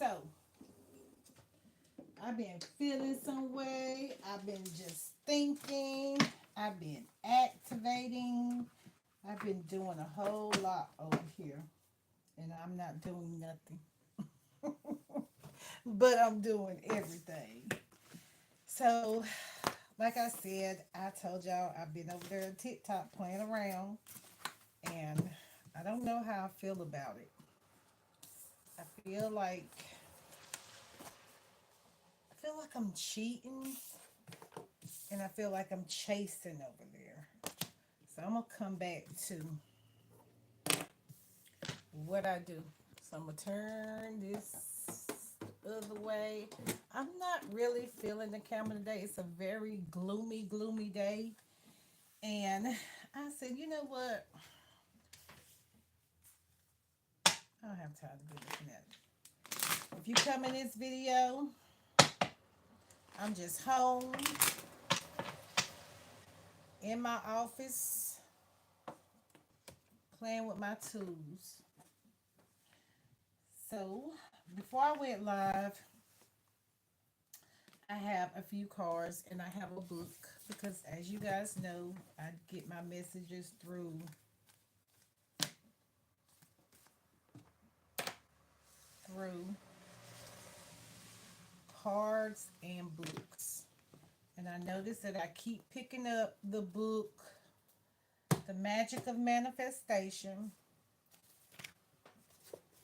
So I've been feeling some way. I've been just thinking. I've been activating. I've been doing a whole lot over here. And I'm not doing nothing. But I'm doing everything. So, like I said, I told y'all I've been over there on TikTok playing around. And I don't know how I feel about it. I feel like I'm cheating and I feel like I'm chasing over there. So I'm gonna come back to what I do. So I'm gonna turn this other way. I'm not really feeling the camera today. It's a very gloomy, gloomy day. And I said, you know what? I don't have time to be looking at it. If you come in this video, I'm just home in my office playing with my tools. So before I went live, I have a few cards and I have a book because, as you guys know, I get my messages through cards and books. And I notice that I keep picking up the book, The Magic of Manifestation.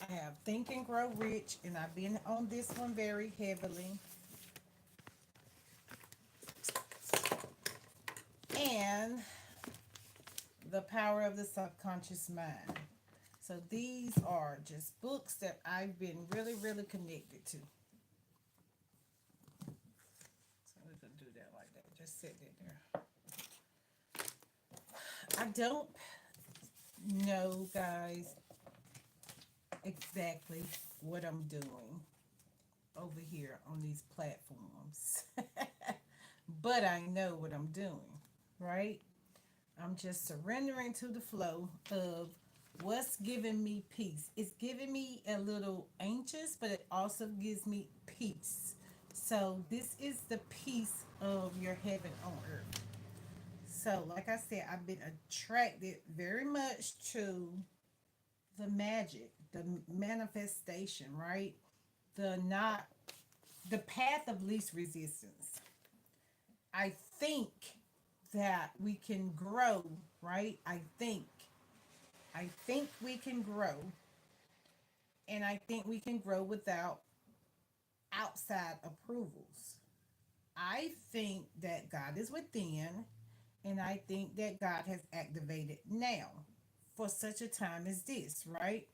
I have Think and Grow Rich, and I've been on this one very heavily. And The Power of the Subconscious Mind. So these are just books that I've been really, really connected to. So we're going to do that like that. Just sit it there. I don't know, guys, exactly what I'm doing over here on these platforms. But I know what I'm doing, right? I'm just surrendering to the flow of what's giving me peace. It's giving me a little anxious, but it also gives me peace. So this is the peace of your heaven on earth. So, like I said, I've been attracted very much to the magic, the manifestation, right? The not the path of least resistance. I think that we can grow, right? I think we can grow, and I think we can grow without outside approvals. I think that God is within, and I think that God has activated now for such a time as this, right?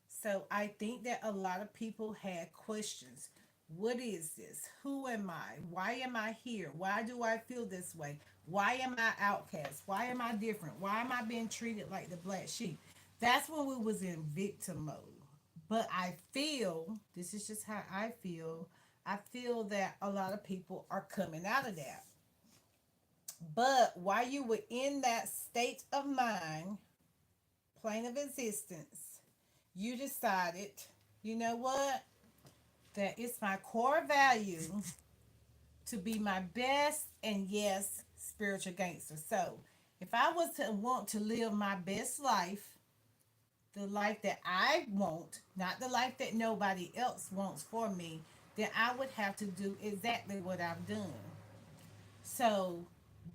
So I think that a lot of people had questions. What is this? Who am I? Why am I here? Why do I feel this way? Why am I outcast? Why am I different? Why am I being treated like the black sheep? That's when we was in victim mode. But I feel, this is just how I feel that a lot of people are coming out of that. But while you were in that state of mind, plane of existence, you decided, you know what? That it's my core value to be my best and yes, spiritual gangster. So if I was to want to live my best life, the life that I want, not the life that nobody else wants for me, then I would have to do exactly what I've done. So,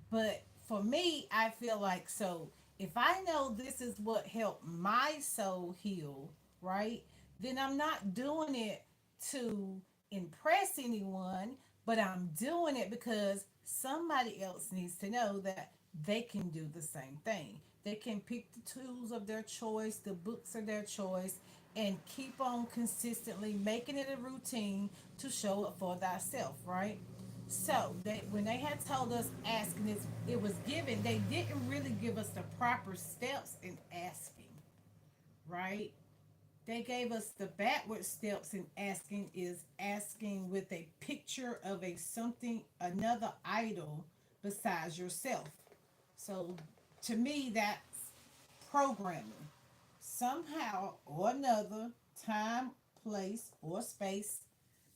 but for me, I feel like so if I know this is what helped my soul heal, right? Then I'm not doing it to impress anyone, but I'm doing it because somebody else needs to know that they can do the same thing. They can pick the tools of their choice, the books of their choice, and keep on consistently making it a routine to show up for thyself, right? So they when they had told us asking this, it was given. They didn't really give us the proper steps in asking, right? They gave us the backward steps in asking is asking with a picture of a something another idol besides yourself. So to me, that's programming. Somehow or another, time, place, or space,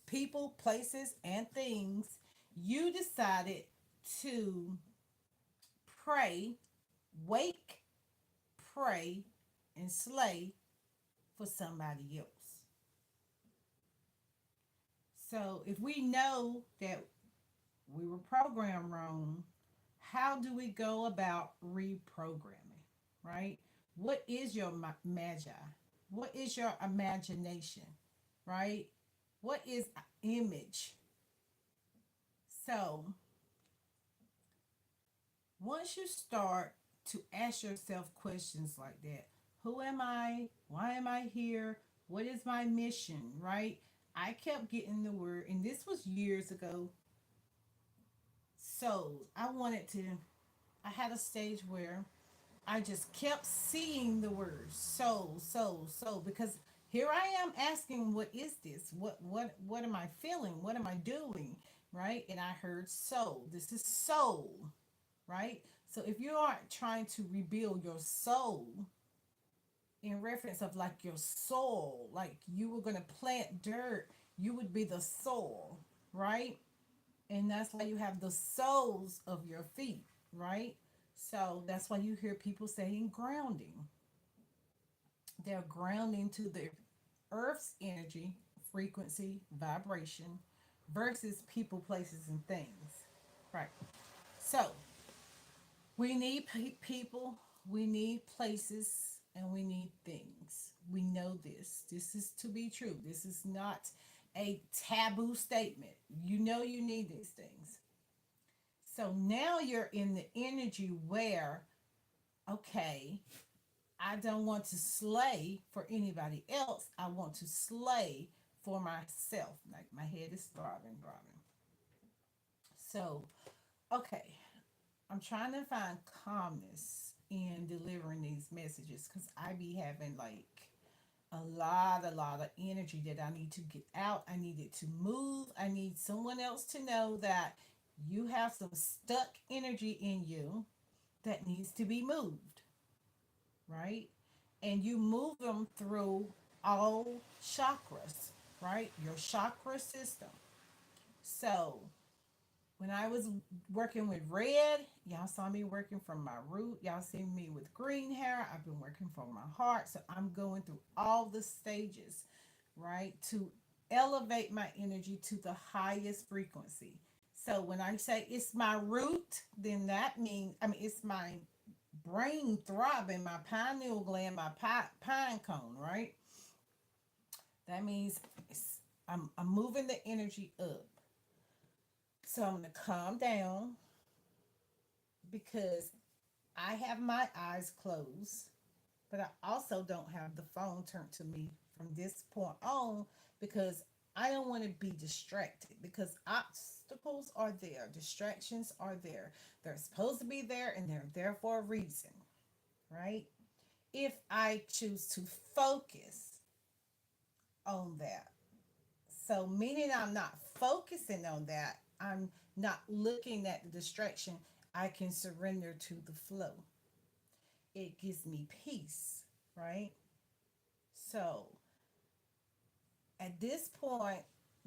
people, places, and things, you decided to pray, wake, pray, and slay for somebody else. So if we know that we were programmed wrong, how do we go about reprogramming, right? What is your magi? What is your imagination, right? What is image? So once you start to ask yourself questions like that, who am I? Why am I here? What is my mission, right? I kept getting the word, and this was years ago. So I wanted to, I had a stage where I just kept seeing the word soul, soul, soul, because here I am asking, what is this? What am I feeling? What am I doing? Right? And I heard soul. This is soul, right? So if you aren't trying to rebuild your soul in reference of like your soul, like you were gonna plant dirt, you would be the soul, right? And that's why you have the soles of your feet, right? So that's why you hear people saying grounding. They're grounding to the earth's energy, frequency, vibration versus people, places, and things. Right. So we need people, we need places, and we need things. We know this. This is to be true. This is not a taboo statement. You know you need these things. So now you're in the energy where, okay, I don't want to slay for anybody else. I want to slay for myself. Like my head is throbbing, throbbing. So, okay, I'm trying to find calmness in delivering these messages because I be having like a lot of energy that I need to get out. I need it to move. I need someone else to know that you have some stuck energy in you that needs to be moved, right? And you move them through all chakras, right? Your chakra system. So when I was working with red, y'all saw me working from my root. Y'all see me with green hair. I've been working from my heart. So I'm going through all the stages, right? To elevate my energy to the highest frequency. So when I say it's my root, then that means, I mean, it's my brain throbbing, my pineal gland, my pine cone, right? That means I'm moving the energy up. So I'm going to calm down because I have my eyes closed, but I also don't have the phone turned to me from this point on because I don't want to be distracted because obstacles are there, distractions are there. They're supposed to be there and they're there for a reason, right? If I choose to focus on that. So, meaning I'm not focusing on that, I'm not looking at the distraction, I can surrender to the flow. It gives me peace, right? So, at this point,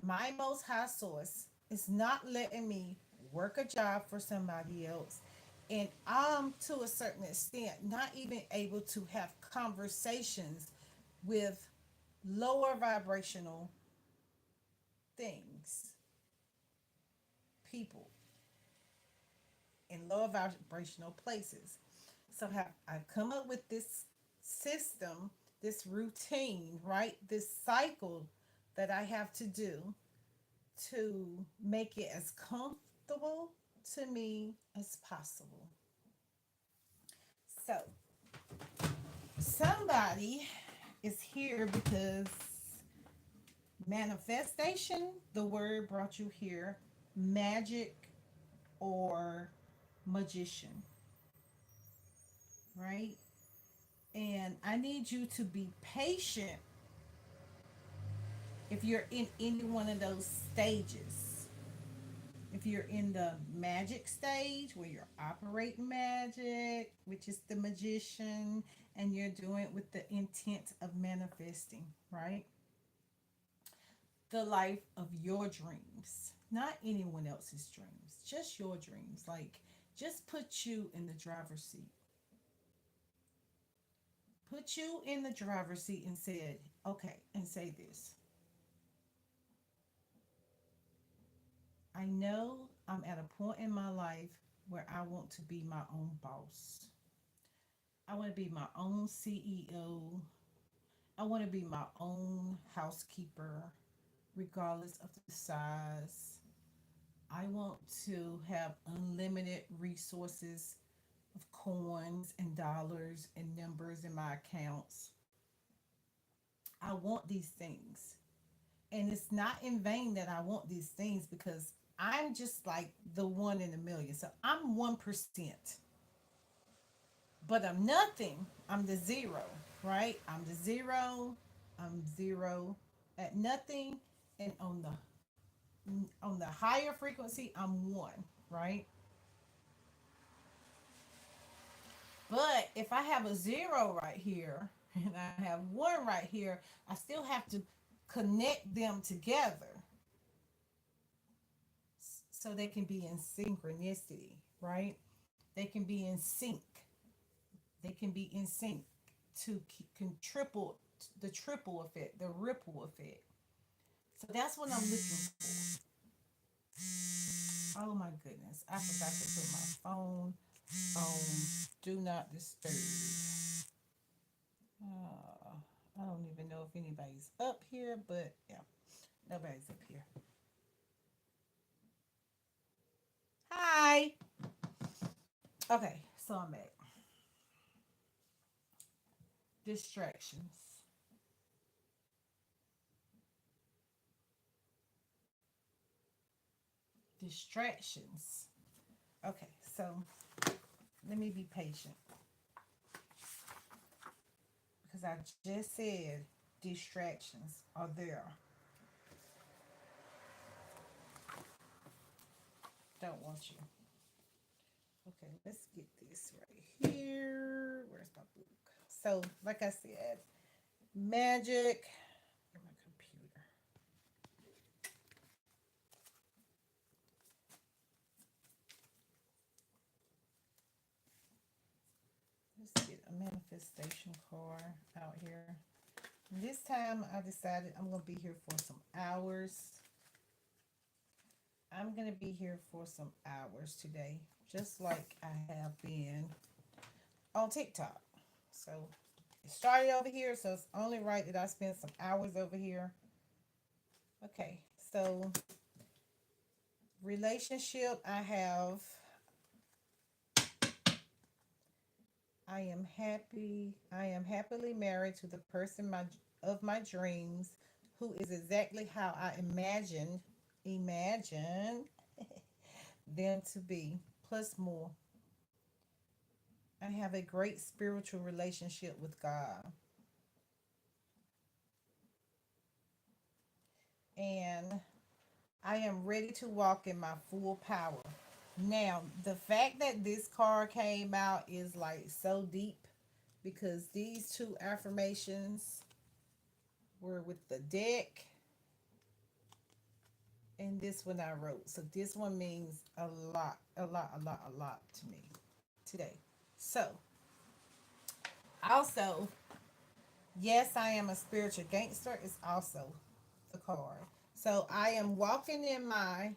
my most high source is not letting me work a job for somebody else. And I'm to a certain extent not even able to have conversations with lower vibrational things, people in lower vibrational places. So have I've come up with this system, this routine, right? This cycle that I have to do to make it as comfortable to me as possible. So somebody is here because manifestation, the word brought you here, magic or magician, right? And I need you to be patient if you're in any one of those stages. If you're in the magic stage where you're operating magic, which is the magician, and you're doing it with the intent of manifesting, right? the life of your dreams, not anyone else's dreams, just your dreams. Like, just put you in the driver's seat. Put you in the driver's seat and said, okay, and say this. I know I'm at a point in my life where I want to be my own boss. I want to be my own CEO. I want to be my own housekeeper, regardless of the size. I want to have unlimited resources of coins and dollars and numbers in my accounts. I want these things. And it's not in vain that I want these things because I'm just like the one in a million. So I'm 1%, but I'm nothing. I'm the zero, right? I'm the zero. I'm zero at nothing. And on the higher frequency, I'm one, right? But if I have a zero right here and I have one right here, I still have to connect them together so they can be in synchronicity, right? They can be in sync. They can be in sync to can triple the triple effect, the ripple effect. So that's what I'm looking for. Oh my goodness. I forgot to put my phone on do not disturb. Uh, I don't even know if anybody's up here, but yeah, nobody's up here. Hi. Okay, so I'm back. Distractions. Distractions. Okay, so let me be patient because I just said distractions are there. Don't want you. Okay, let's get this right here. Where's my book? So, like I said, magic. Get my computer. Let's get a manifestation card out here. This time I decided I'm going to be here for some hours. I'm going to be here for some hours today, just like I have been on TikTok. So it started over here, so it's only right that I spend some hours over here. Okay, so relationship I have, I am happy. I am happily married to the person of my dreams, who is exactly how I imagine them to be, plus more. I have a great spiritual relationship with God, and I am ready to walk in my full power. Now, the fact that this card came out is like so deep because these two affirmations were with the deck, and this one I wrote. So this one means a lot, a lot, a lot, a lot to me today. So, also, yes, I am a spiritual gangster is also the card. So I am walking in my,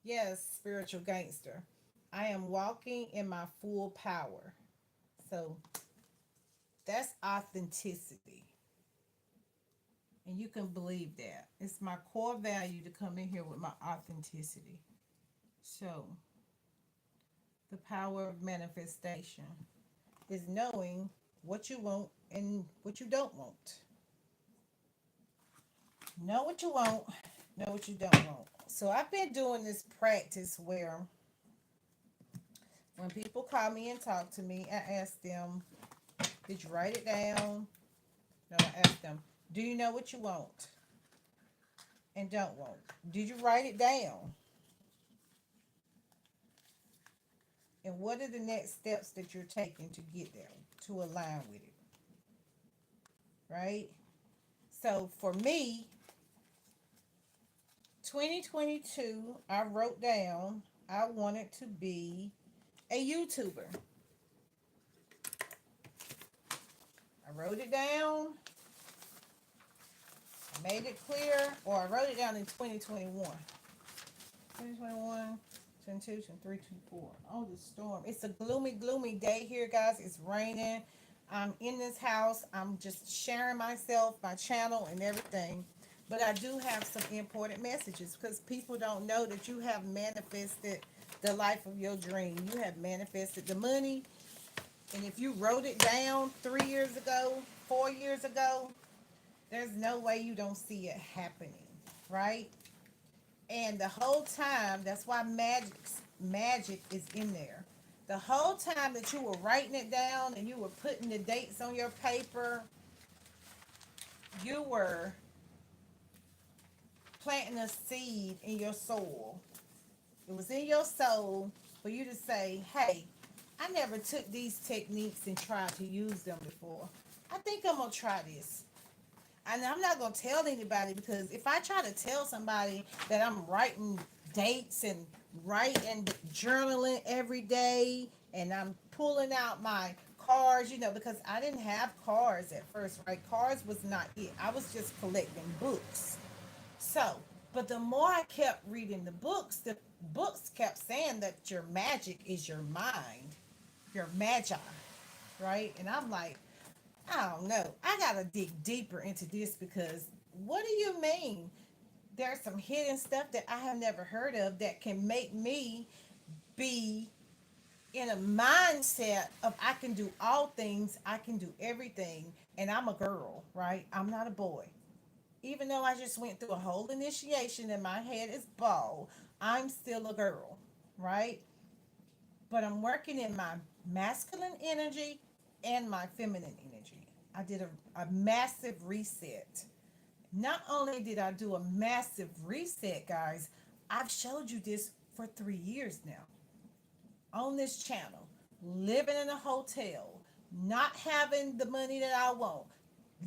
yes, spiritual gangster. I am walking in my full power. So that's authenticity. And you can believe that. It's my core value to come in here with my authenticity. So the power of manifestation is knowing what you want and what you don't want. Know what you want, know what you don't want. So I've been doing this practice where when people call me and talk to me, I ask them, did you write it down? No, I ask them, do you know what you want and don't want? Did you write it down? And what are the next steps that you're taking to get there, to align with it? Right? So for me, 2022, I wrote down I wanted to be a YouTuber. I wrote it down, I made it clear, or I wrote it down in 2021. 2021, 22, 23, 24. Oh, the storm. It's a gloomy, gloomy day here, guys. It's raining. I'm in this house. I'm just sharing myself, my channel, and everything. But I do have some important messages because people don't know that you have manifested the life of your dream. You have manifested the money. And if you wrote it down 3 years ago, 4 years ago, there's no way you don't see it happening, right? And the whole time, that's why magic is in there. The whole time that you were writing it down and you were putting the dates on your paper, you were planting a seed in your soul. It was in your soul for you to say, hey, I never took these techniques and tried to use them before. I think I'm going to try this. And I'm not going to tell anybody, because if I try to tell somebody that I'm writing dates and writing, journaling every day, and I'm pulling out my cards, because I didn't have cards at first, right? Cards was not it. I was just collecting books. So, but the more I kept reading the books kept saying that your magic is your mind, your magi, right? And I'm like, I don't know. I gotta dig deeper into this, because what do you mean? There's some hidden stuff that I have never heard of that can make me be in a mindset of I can do all things, I can do everything, and I'm a girl, right? I'm not a boy. Even though I just went through a whole initiation and my head is bald, I'm still a girl, right? But I'm working in my masculine energy and my feminine energy. I did a massive reset. Not only did I do a massive reset, guys, I've showed you this for 3 years now on this channel, living in a hotel, not having the money that I want,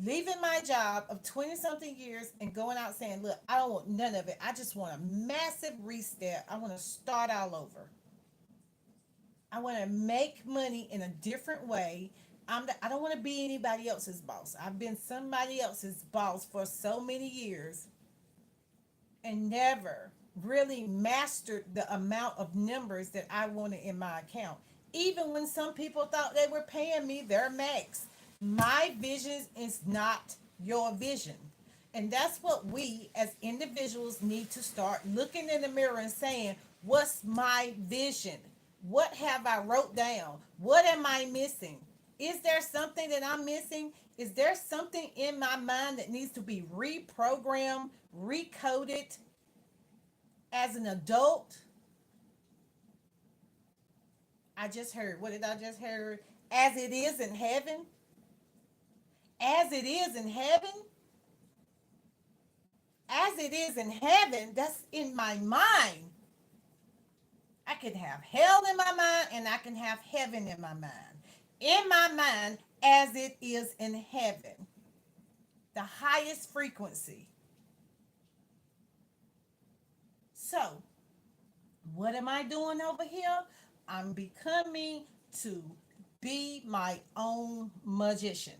leaving my job of 20 something years and going out saying, look, I don't want none of it. I just want a massive reset. I want to start all over. I want to make money in a different way. I don't want to be anybody else's boss. I've been somebody else's boss for so many years and never really mastered the amount of numbers that I wanted in my account. Even when some people thought they were paying me their max, my vision is not your vision. And that's what we as individuals need to start looking in the mirror and saying, what's my vision? What have I wrote down? What am I missing? Is there something that I'm missing? Is there something in my mind that needs to be reprogrammed, recoded as an adult? I just heard. What did I just heard? As it is in heaven? As it is in heaven? As it is in heaven, that's in my mind. I can have hell in my mind and I can have heaven in my mind. In my mind, as it is in heaven, the highest frequency. So, what am I doing over here? I'm becoming to be my own magician.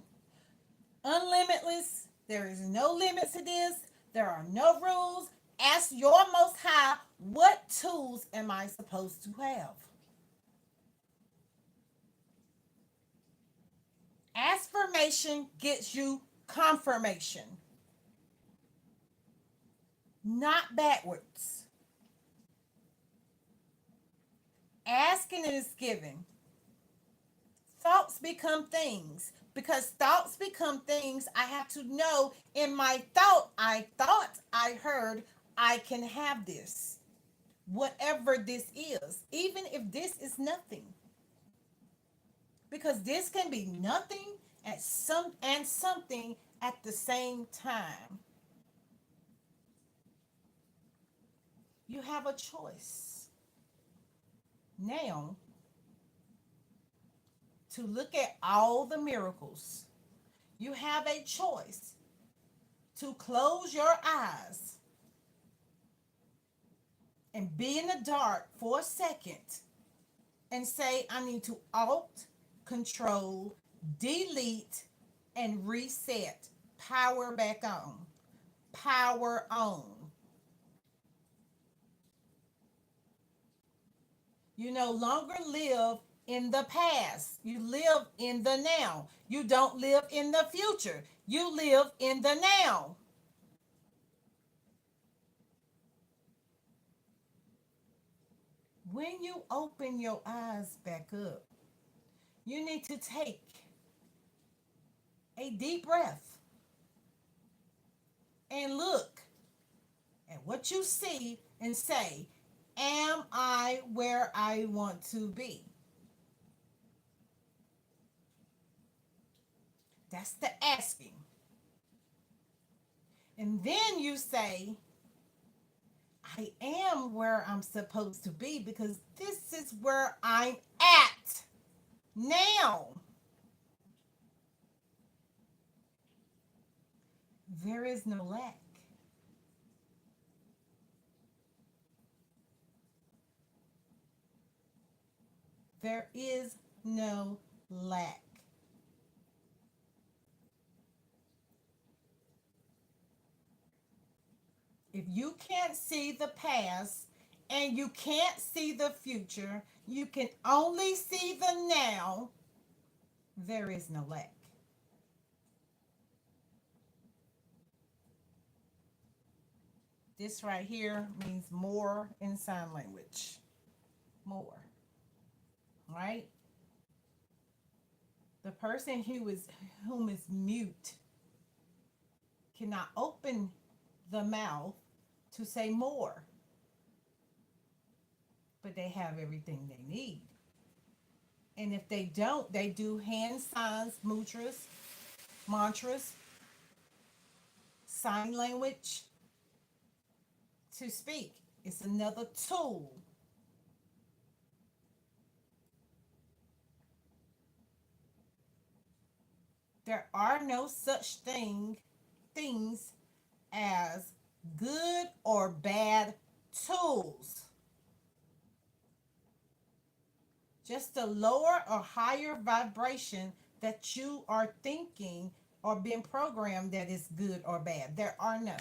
Unlimitless. There is no limits to this. There are no rules. Ask your most high, what tools am I supposed to have? Affirmation gets you confirmation, not backwards. Asking is giving. Thoughts become things. Because thoughts become things, I have to know in my thought I heard I can have this. Whatever this is, even if this is nothing. Because this can be nothing and something at the same time. You have a choice now to look at all the miracles. You have a choice to close your eyes and be in the dark for a second and say, I need to alt, control, delete, and reset. Power back on. Power on. You no longer live in the past. You live in the now. You don't live in the future. You live in the now. When you open your eyes back up, you need to take a deep breath and look at what you see and say, am I where I want to be? That's the asking. And then you say, I am where I'm supposed to be because this is where I'm at now. There is no lack. There is no lack. If you can't see the past and you can't see the future, you can only see the now, there is no lack. This right here means more in sign language. More. Right? The person whom is mute cannot open the mouth to say more, but they have everything they need. And if they don't, they do hand signs, mantras, sign language to speak. It's another tool. There are no such things as good or bad tools. Just a lower or higher vibration that you are thinking or being programmed that is good or bad. There are no.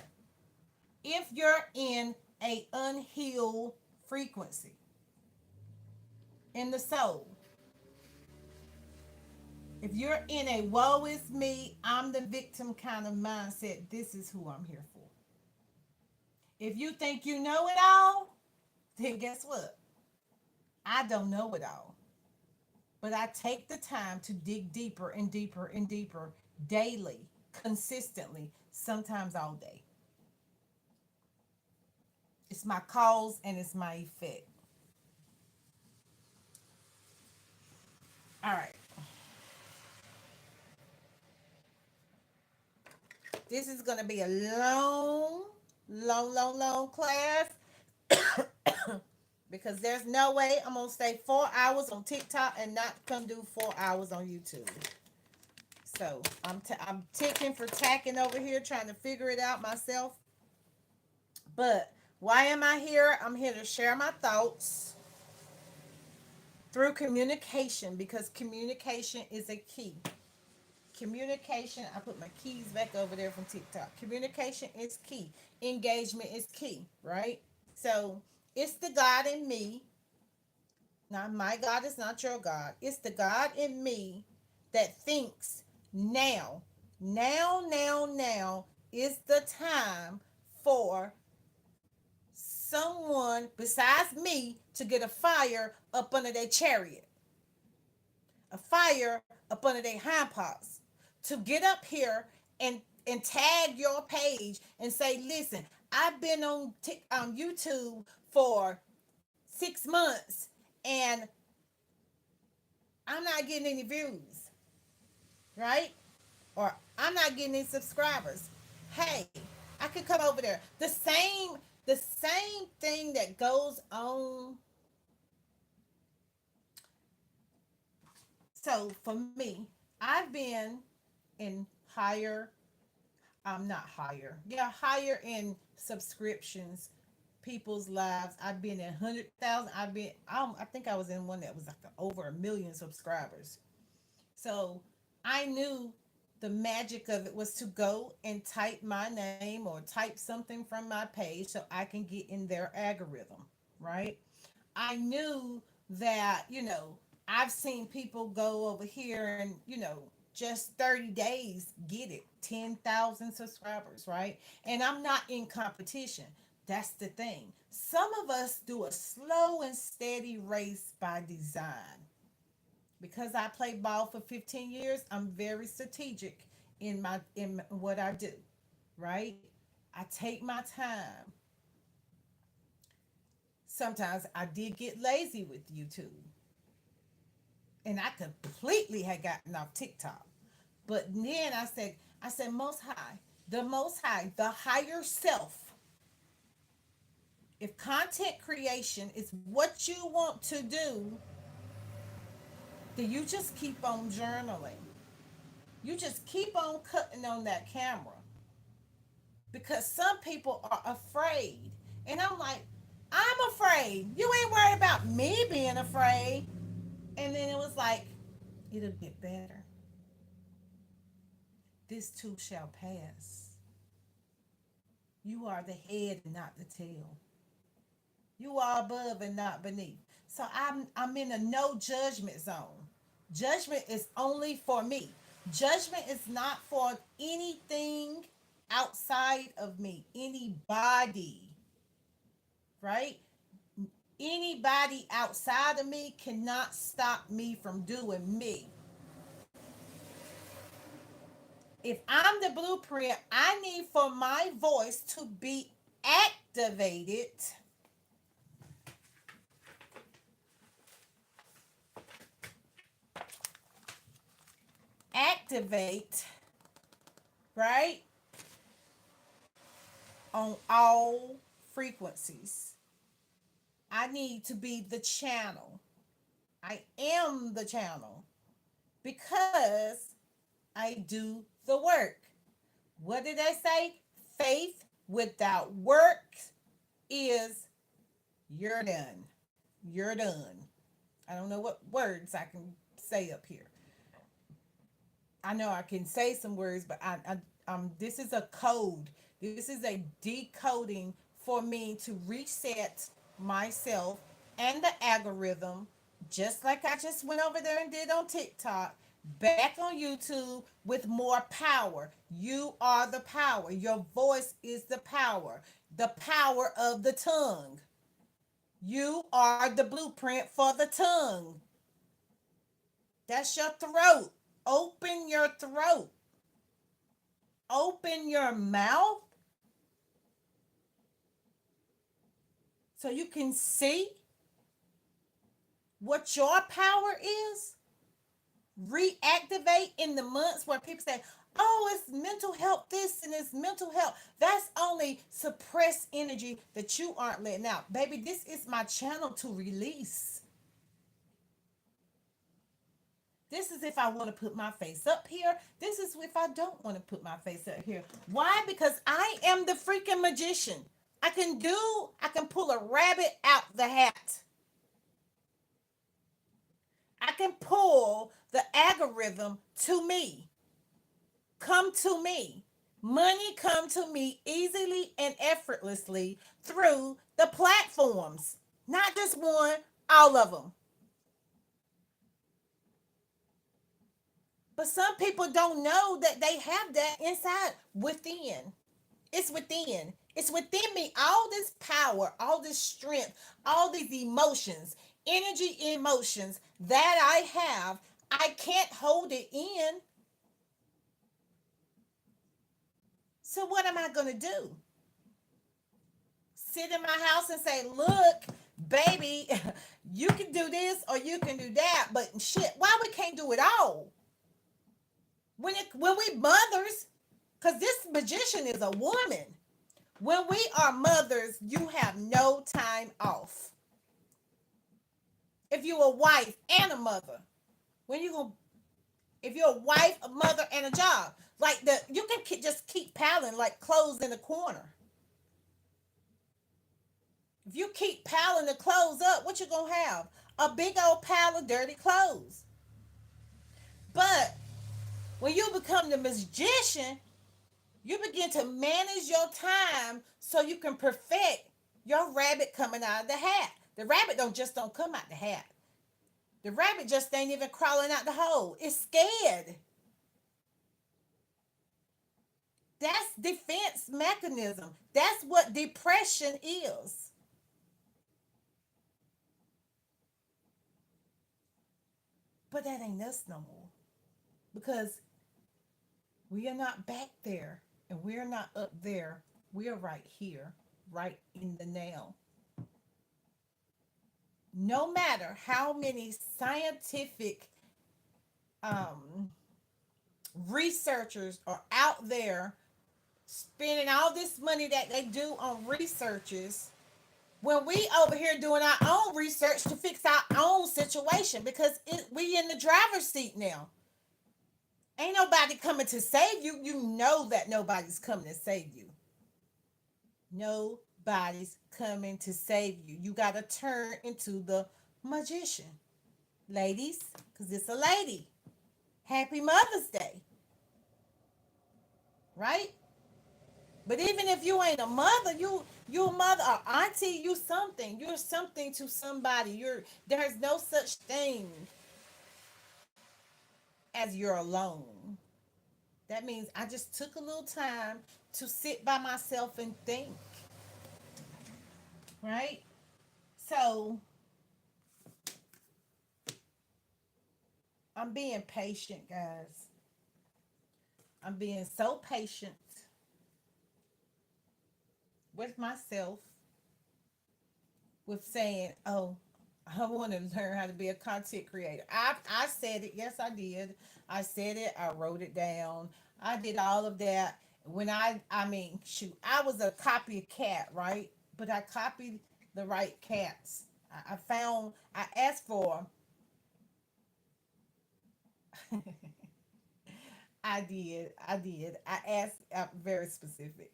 If you're in a unhealed frequency in the soul, if you're in a woe is me, I'm the victim kind of mindset, this is who I'm here for. If you think you know it all, then guess what? I don't know it all. But I take the time to dig deeper and deeper and deeper daily, consistently, sometimes all day. It's my cause and it's my effect. All right. This is going to be a long class because there's no way I'm going to stay 4 hours on TikTok and not come do 4 hours on YouTube. So I'm ticking for tacking over here trying to figure it out myself. But why am I here? I'm here to share my thoughts through communication because communication is a key. Communication, I put my keys back over there from TikTok. Communication is key. Engagement is key, right? So it's the God in me. Now, my God is not your God. It's the God in me that thinks now, now is the time for someone besides me to get a fire up under their chariot, a fire up under their hind parts, to get up here and tag your page and say, listen, I've been on YouTube for 6 months and I'm not getting any views, right? Or I'm not getting any subscribers. Hey, I could come over there. The same thing that goes on. So for me, I've been in higher, I'm not higher. Yeah, higher in subscriptions people's lives. I've been in 100,000. I think I was in one that was like over 1 million subscribers. So I knew the magic of it was to go and type my name or type something from my page so I can get in their algorithm, right? I knew that, I've seen people go over here and, just 30 days get it 10,000 subscribers, right? And I'm not in competition. That's the thing. Some of us do a slow and steady race by design. Because I played ball for 15 years, I'm very strategic in what I do, right? I take my time. Sometimes I did get lazy with YouTube, and I completely had gotten off TikTok. But then I said, Most High, the higher self. If content creation is what you want to do, then you just keep on journaling. You just keep on cutting on that camera because some people are afraid. And I'm like, I'm afraid. You ain't worried about me being afraid. And then it was like, it'll get better. This too shall pass. You are the head and not the tail. You are above and not beneath. So I'm in a no judgment zone. Judgment is only for me. Judgment is not for anything outside of me, anybody, right? Anybody outside of me cannot stop me from doing me. If I'm the blueprint, I need for my voice to be activated. Activate, right? On all frequencies. I need to be the channel. I am the channel because I do the work. What did I say? Faith without work is you're done. You're done. I don't know what words I can say up here. I know I can say some words, but this is a code. This is a decoding for me to reset myself and the algorithm, just like I just went over there and did on TikTok, back on YouTube with more power. You are the power. Your voice is the power of the tongue. You are the blueprint for the tongue. That's your throat. Open your throat. Open your mouth so you can see what your power is. Reactivate in the months where people say, oh, it's mental health this and it's mental health. That's only suppressed energy that you aren't letting out. Baby, this is my channel to release. This is if I want to put my face up here. This is if I don't want to put my face up here. Why? Because I am the freaking magician. I can pull a rabbit out the hat. I can pull the algorithm to me. Come to me. Money come to me easily and effortlessly through the platforms. Not just one, all of them. But some people don't know that they have that inside within. It's within. It's within me. All this power, all this strength, all these emotions, energy emotions that I have, I can't hold it in. So what am I going to do? Sit in my house and say, look, baby, you can do this or you can do that. But shit, why we can't do it all? When we mothers, because this magician is a woman. When we are mothers, you have no time off. If you're a wife and a mother, when you gonna if you're a wife, a mother, and a job, like you can just keep piling like clothes in the corner. If you keep piling the clothes up, what you gonna have? A big old pile of dirty clothes. But when you become the magician, you begin to manage your time so you can perfect your rabbit coming out of the hat. The rabbit don't come out the hat. The rabbit just ain't even crawling out the hole. It's scared. That's defense mechanism. That's what depression is. But that ain't us no more. Because we are not back there and we're not up there. We're right here, right in the now. No matter how many scientific um, researchers are out there spending all this money that they do on researches, when we over here doing our own research to fix our own situation, because we in the driver's seat now. Ain't nobody coming to save you. You know that nobody's coming to save you. Nobody's coming to save you. You got to turn into the magician. Ladies, because it's a lady. Happy Mother's Day, right? But even if you ain't a mother, you a mother or auntie, you something. You're something to somebody. There's no such thing as you're alone. That means I just took a little time to sit by myself and think, right? So I'm being patient, guys. I'm being so patient with myself with saying, oh, I want to learn how to be a content creator. I said it. Yes, I did. I said it. I wrote it down. I did all of that. When I mean, shoot, I was a copycat, right? But I copied the right cats. I found, I asked for, I did. I did. I asked, very specific.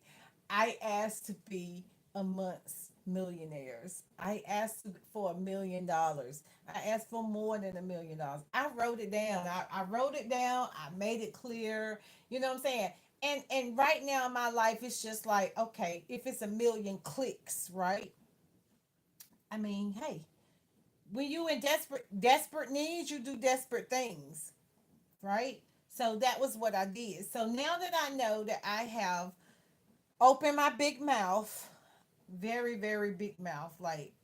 I asked to be amongst millionaires. I asked for $1 million. I asked for more than $1 million. I wrote it down. I wrote it down. I made it clear. You know what I'm saying? And right now in my life, it's just like, okay, if it's a million clicks, right? I mean, hey, when you in desperate needs, you do desperate things, right? So that was what I did. So now that I know that I have opened my big mouth, very, very big mouth, like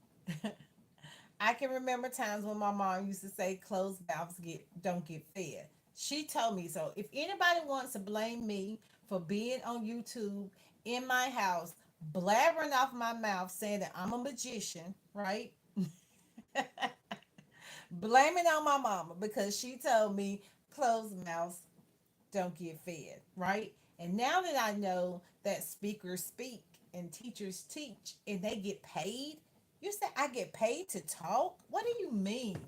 I can remember times when my mom used to say closed mouths don't get fed. She told me so. If anybody wants to blame me for being on YouTube in my house, blabbering off my mouth saying that I'm a magician, right? Blame it on my mama because she told me closed mouths don't get fed, right? And now that I know that speakers speak and teachers teach and they get paid, you say I get paid to talk? What do you mean?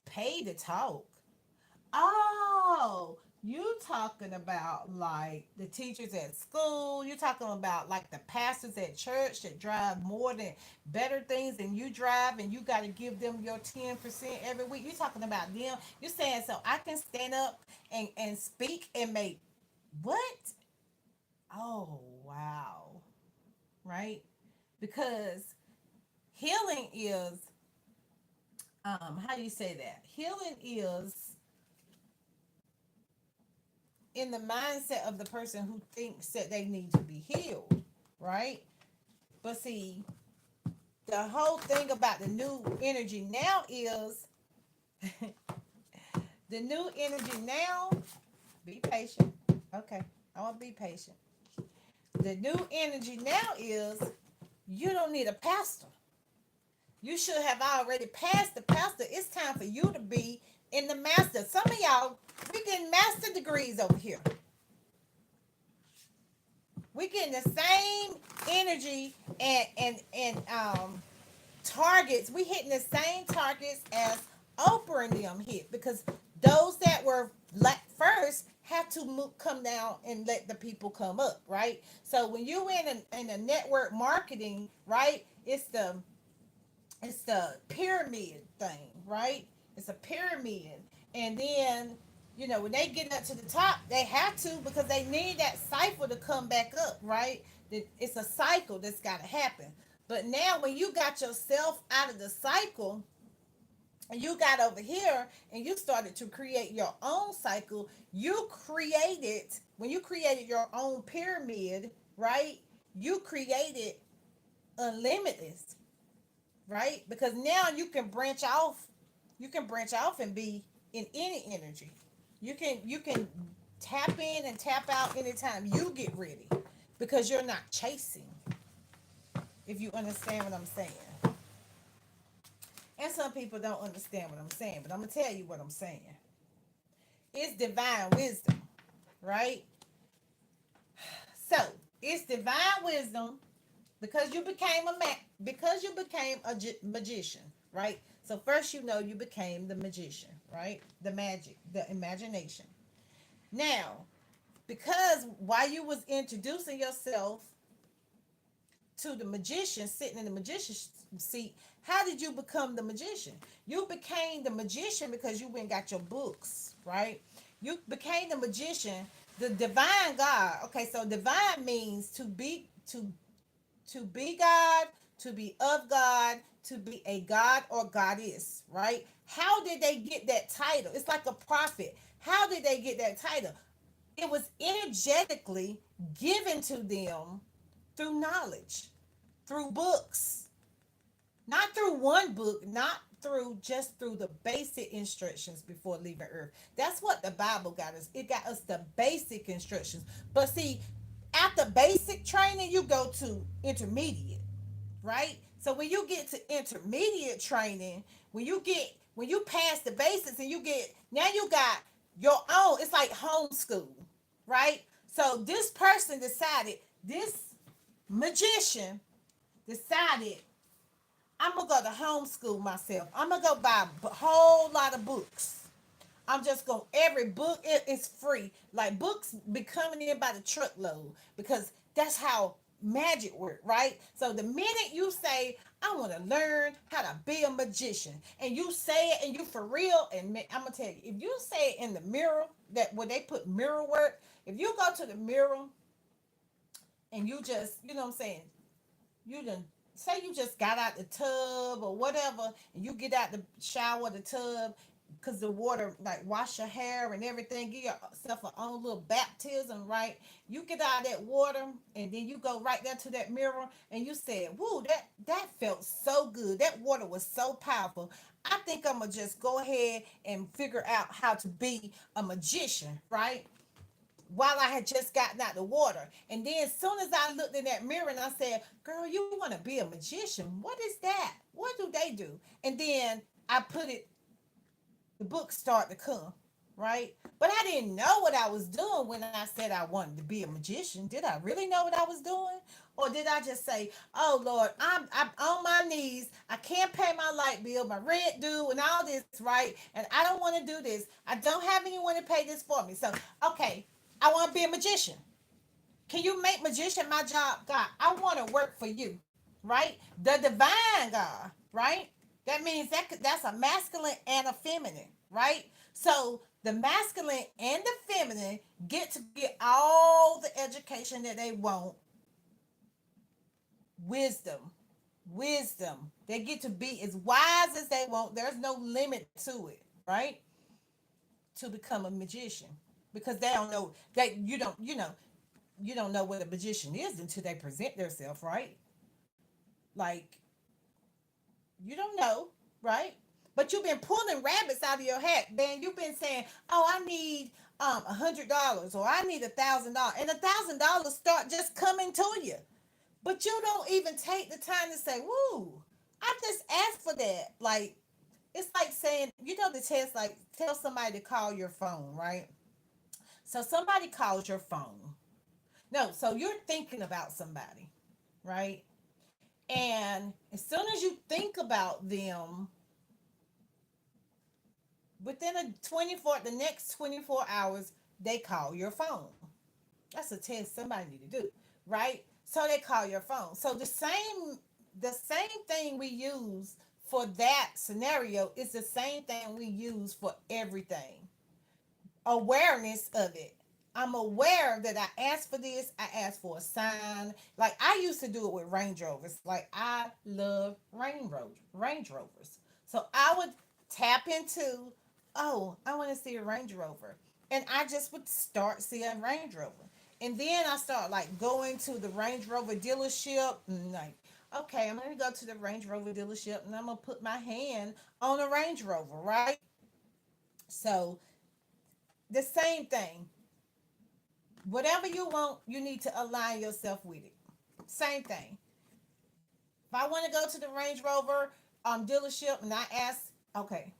Paid to talk? Oh, you talking about like the teachers at school. You talking about like the pastors at church that drive more than better things than you drive, and you got to give them your 10% every week. You talking about them? You saying so I can stand up and speak and make what? Oh wow, right? Because healing is how do you say that? Healing is in the mindset of the person who thinks that they need to be healed, right? But see, the whole thing about the new energy now is the new energy now, be patient. Okay, I want to be patient. The new energy now is you don't need a pastor. You should have already passed the pastor. It's time for you to be in the master. Some of y'all, we getting master degrees over here. We getting the same energy and targets. We hitting the same targets as Oprah and them hit because those that were first have to come down and let the people come up, right? So when you in a network marketing, right? it's the it's the pyramid thing, right? It's a pyramid. And then, when they get up to the top, they have to because they need that cycle to come back up, right? It's a cycle that's got to happen. But now, when you got yourself out of the cycle, and you got over here and you started to create your own cycle, when you created your own pyramid, right? You created unlimited, right? Because now you can branch off and be in any energy. You can tap in and tap out anytime you get ready because you're not chasing, if you understand what I'm saying. And some people don't understand what I'm saying, but I'm going to tell you what I'm saying. It's divine wisdom, right? So, it's divine wisdom because you became a magician, right? So first, you became the magician, right? The magic, the imagination. Now, because while you was introducing yourself to the magician sitting in the magician's seat, how did you become the magician? You became the magician because you went and got your books, right? You became the magician, the divine God. Okay, so divine means to be God, to be of God, to be a God or goddess, right? How did they get that title? It's like a prophet. How did they get that title? It was energetically given to them through knowledge, through books, not through one book, not through the basic instructions before leaving earth. That's what the Bible got us. It got us the basic instructions. But see, after basic training, you go to intermediate, right? So when you get to intermediate training, when you pass the basics and now you got your own, it's like homeschool, right? So this magician decided, I'm gonna go to homeschool myself. I'm gonna go buy a whole lot of books. I'm just going, every book is free. Like, books be coming in by the truckload because that's how magic work, right? So the minute you say, I want to learn how to be a magician, and you say it and you for real, and I'm gonna tell you, if you say it in the mirror, that where they put mirror work, if you go to the mirror and you just, what I'm saying, you done say you just got out the tub or whatever, and you get out the shower, the tub, because the water like wash your hair and everything, give yourself a own little baptism, right? You get out of that water and then you go right there to that mirror and you said, woo, that felt so good, that water was so powerful. I think I'm gonna just go ahead and figure out how to be a magician, right? While I had just gotten out the water. And then as soon as I looked in that mirror and I said, girl, you want to be a magician? What is that? What do they do? And then I put it, the books start to come, right? But I didn't know what I was doing when I said I wanted to be a magician. Did I really know what I was doing? Or did I just say, oh Lord, I'm on my knees. I can't pay my light bill, my rent due, and all this, right? And I don't want to do this. I don't have anyone to pay this for me. So, okay, I want to be a magician. Can you make magician my job? God, I want to work for you, right? The divine God, right? That means that's a masculine and a feminine, right? So the masculine and the feminine get to get all the education that they want. Wisdom wisdom they get to be as wise as they want. There's no limit to it, right? To become a magician, because they don't know that you don't know what a magician is until they present themselves, right? Like, you don't know, right? But you've been pulling rabbits out of your hat, man. You've been saying, "Oh, I need $100, or I need $1,000," and $1,000 start just coming to you. But you don't even take the time to say, "Woo, I just asked for that." Like, it's like saying, the test, like, tell somebody to call your phone, right? So somebody calls your phone. No, so you're thinking about somebody, right? And as soon as you think about them, within the next 24 hours, they call your phone. That's a test somebody need to do, right? So they call your phone. So the same the same thing we use for that scenario is the same thing we use for everything. Awareness of it. I'm aware that I asked for this. I asked for a sign. Like I used to do it with Range Rovers. Like I love Range Rovers. So I would tap into, oh, I want to see a Range Rover, and I just would start seeing Range Rover, and then I start like going to the Range Rover dealership, and like, okay, I'm gonna go to the Range Rover dealership, and I'm gonna put my hand on a Range Rover, right? So the same thing. Whatever you want, you need to align yourself with it. Same thing. If I want to go to the Range Rover dealership and I ask, okay,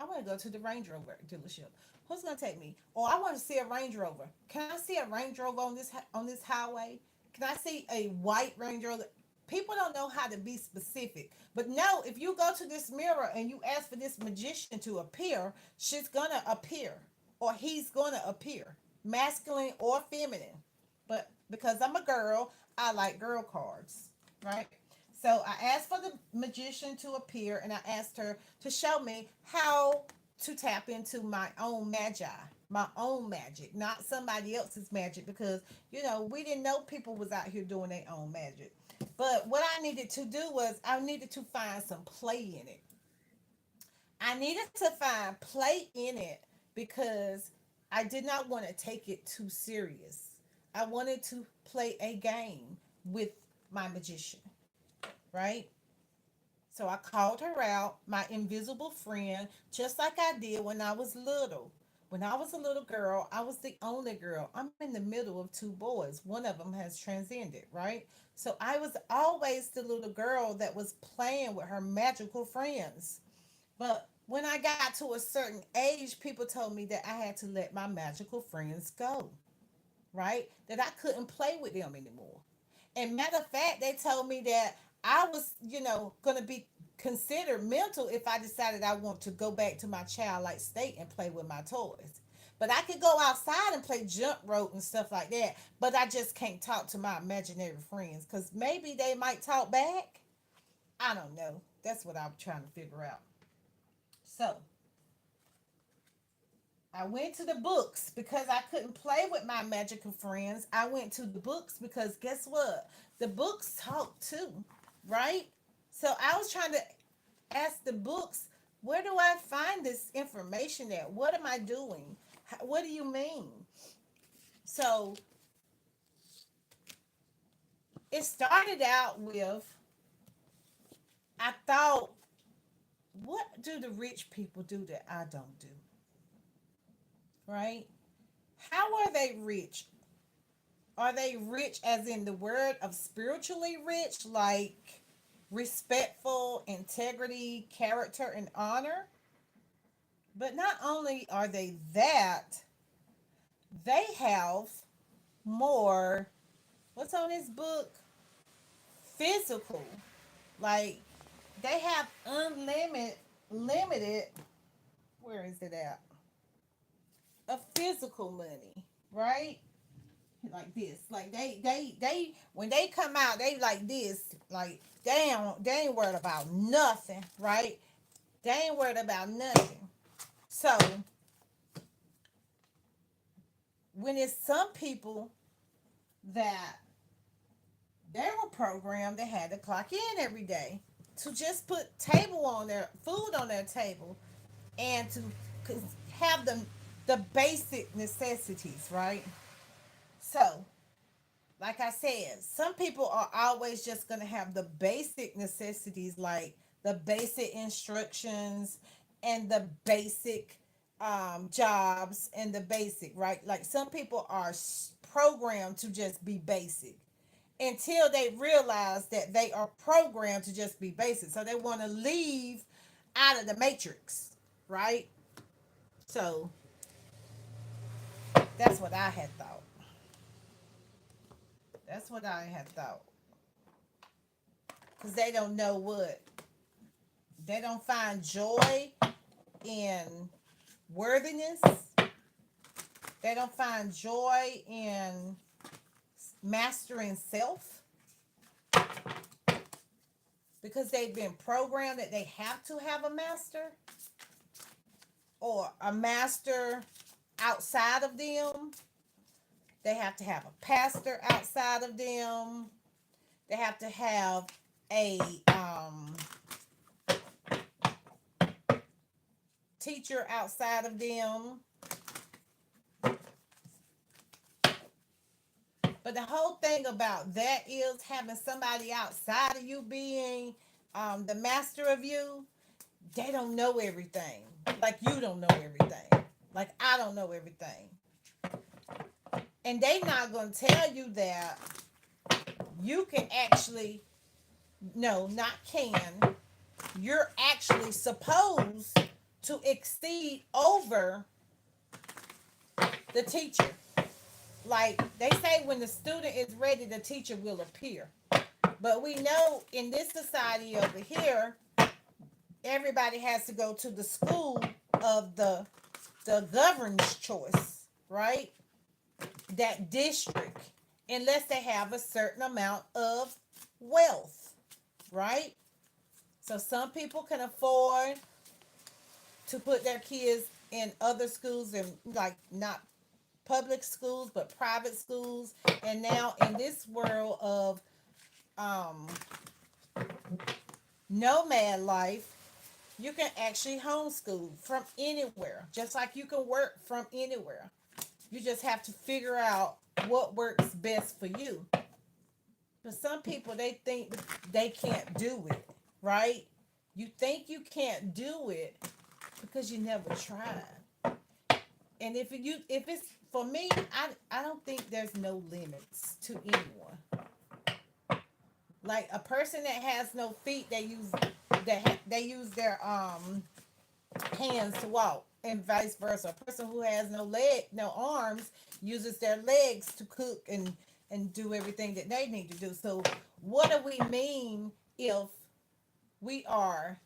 I want to go to the Range Rover dealership. Who's gonna take me? Or I want to see a Range Rover. Can I see a Range Rover on this highway? Can I see a white Range Rover? People don't know how to be specific, but no, if you go to this mirror and you ask for this magician to appear, she's gonna appear, or he's gonna appear, masculine or feminine. But because I'm a girl, I like girl cards, right? So I asked for the magician to appear, and I asked her to show me how to tap into my own magi, my own magic, not somebody else's magic, because we didn't know people was out here doing their own magic. But what I needed to do was I needed to find some play in it. I needed to find play in it because I did not want to take it too serious. I wanted to play a game with my magician, right? So I called her out, my invisible friend, just like I did when I was little. When I was a little girl, I was the only girl. I'm in the middle of two boys. One of them has transcended, right? So I was always the little girl that was playing with her magical friends. But when I got to a certain age, people told me that I had to let my magical friends go, right? That I couldn't play with them anymore. And matter of fact, they told me that I was, going to be considered mental if I decided I want to go back to my childlike state and play with my toys. But I could go outside and play jump rope and stuff like that. But I just can't talk to my imaginary friends because maybe they might talk back. I don't know. That's what I'm trying to figure out. So I went to the books because I couldn't play with my magical friends. I went to the books because guess what? The books talk too, right? So I was trying to ask the books, where do I find this information at? What am I doing? What do you mean? So it started out with, I thought, what do the rich people do that I don't do? Right? How are they rich? Are they rich as in the word of spiritually rich, like respectful, integrity, character, and honor? But not only are they that, they have more, what's on this book? Physical. Like they have limited, where is it at? Of physical money, right? Like this. Like they when they come out, they like this. Like they ain't worried about nothing, right? They ain't worried about nothing. So when it's some people that they were programmed, they had to clock in every day to just put table on their food on their table and to have the basic necessities, right? So like I said, some people are always just going to have the basic necessities, like the basic instructions and the basic jobs and the basic, right? Like some people are programmed to just be basic until they realize that they are programmed to just be basic. So they want to leave out of the matrix, right? So that's what I had thought. That's what I had thought. Because they don't know what. They don't find joy in worthiness. They don't find joy in mastering self. because they've been programmed that they have to have a master or a master outside of them. They have to have a pastor outside of them. They have to have a teacher outside of them. But the whole thing about that is having somebody outside of you being the master of you. They don't know everything. Like you don't know everything. Like I don't know everything. And they not going to tell you that you can actually, no, not can. You're actually supposed to exceed over the teacher. Like they say, when the student is ready, the teacher will appear. But we know in this society over here, everybody has to go to the school of the govern's choice, right? That district, unless they have a certain amount of wealth, right? So some people can afford to put their kids in other schools and like not public schools but private schools. And now in this world of um nomad life, you can actually homeschool from anywhere, just like you can work from anywhere. You just have to figure out what works best for you. But some people, they think they can't do it, right? You think you can't do it because you never tried. And if it's for me, I don't think there's no limits to anyone. Like a person that has no feet, they use their hands to walk, and vice versa. A person who has no arms, uses their legs to cook and do everything that they need to do. So what do we mean if we are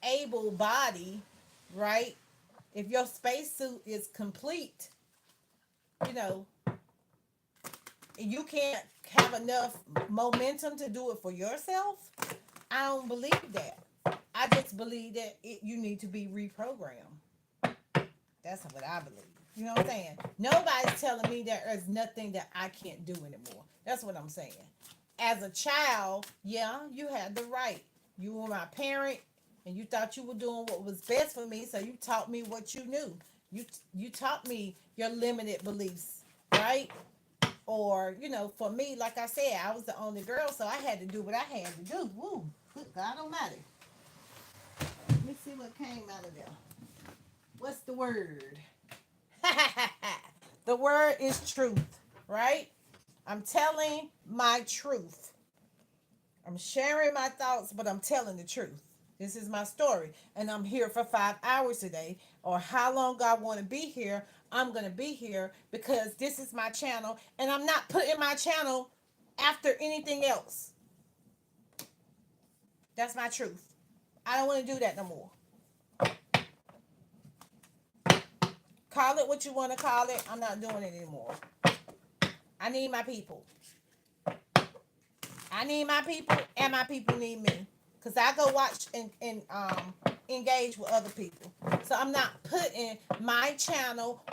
able body, right? If your spacesuit is complete, you know, you can't have enough momentum to do it for yourself. I don't believe that. I just believe that you need to be reprogrammed. That's what I believe. You know what I'm saying? Nobody's telling me that there's nothing that I can't do anymore. That's what I'm saying. As a child, yeah, you had the right. You were my parent, and you thought you were doing what was best for me, so you taught me what you knew. You taught me your limited beliefs, right? Or, for me, like I said, I was the only girl, so I had to do what I had to do. Woo, good God Almighty. Let me see what came out of there. What's the word? The word is truth, right? I'm telling my truth. I'm sharing my thoughts, but I'm telling the truth. This is my story. And I'm here for 5 hours today, or how long God want to be here. I'm going to be here because this is my channel, and I'm not putting my channel after anything else. That's my truth. I don't want to do that no more. Call it what you want to call it. I'm not doing it anymore. I need my people. I need my people, and my people need me. Because I go watch and engage with other people. So I'm not putting my channel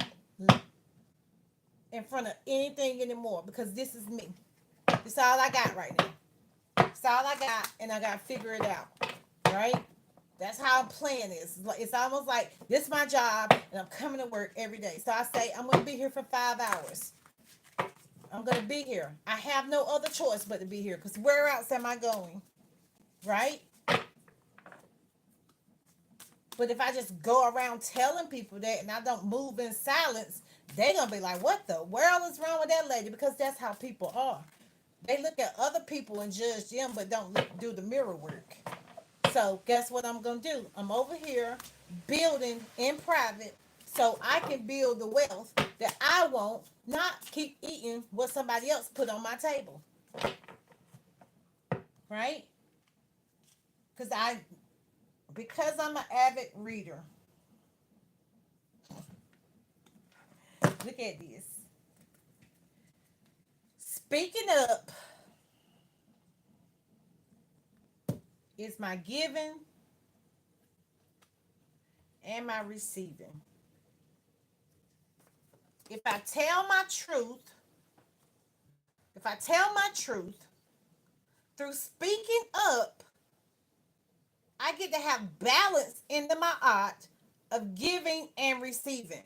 in front of anything anymore, because this is me. It's all I got right now. It's all I got, and I got to figure it out. Right? That's how I'm playing this. It's almost like this is my job, and I'm coming to work every day. So I say I'm going to be here for 5 hours. I'm going to be here. I have no other choice but to be here, because where else am I going? Right? But if I just go around telling people that and I don't move in silence, they're going to be like, what the world is wrong with that lady? Because that's how people are. They look at other people and judge them, but don't do the mirror work. So guess what I'm going to do? I'm over here building in private so I can build the wealth that I want, not keep eating what somebody else put on my table. Right? Because I'm an avid reader. Look at this. Speaking up It's my giving and my receiving. If I tell my truth, if I tell my truth through speaking up, I get to have balance into my art of giving and receiving.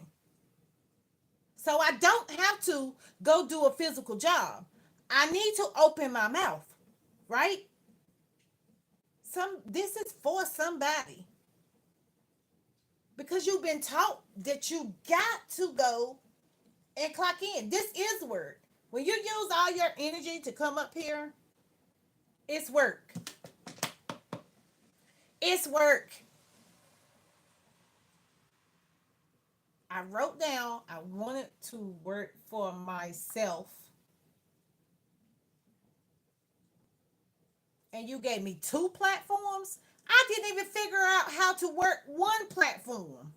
So I don't have to go do a physical job. I need to open my mouth, right? This is for somebody because you've been taught that you got to go and clock in. This is work. When you use all your energy to come up here, it's work. It's work. I wrote down I wanted to work for myself, and you gave me two platforms. I didn't even figure out how to work one platform.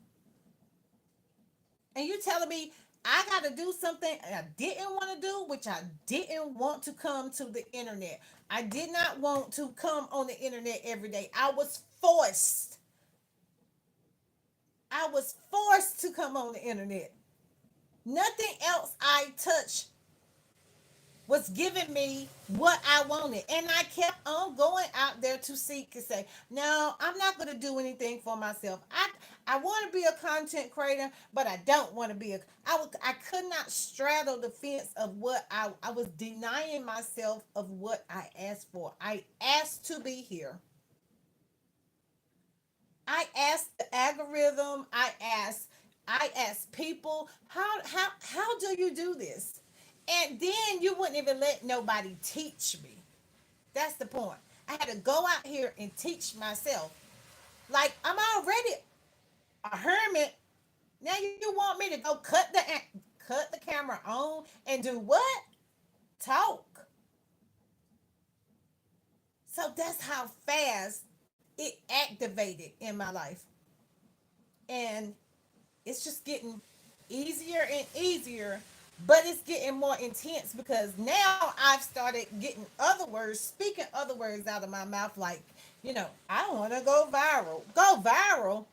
And you telling me I got to do something I didn't want to do, which I didn't want to come to the internet. I did not want to come on the internet every day. I was forced. I was forced to come on the internet. Nothing else I touched was giving me what I wanted. And I kept on going out there to seek and say, no, I'm not going to do anything for myself. I want to be a content creator, but I don't want to be I could not straddle the fence of what I was denying myself of what I asked for. I asked to be here. I asked the algorithm. I asked people, how do you do this? And then you wouldn't even let nobody teach me. That's the point. I had to go out here and teach myself. Like I'm already a hermit. Now you want me to go cut the camera on and do what? Talk. So that's how fast it activated in my life. And it's just getting easier and easier, but it's getting more intense because now I've started getting other words, speaking other words out of my mouth, like, I want to go viral. Go viral?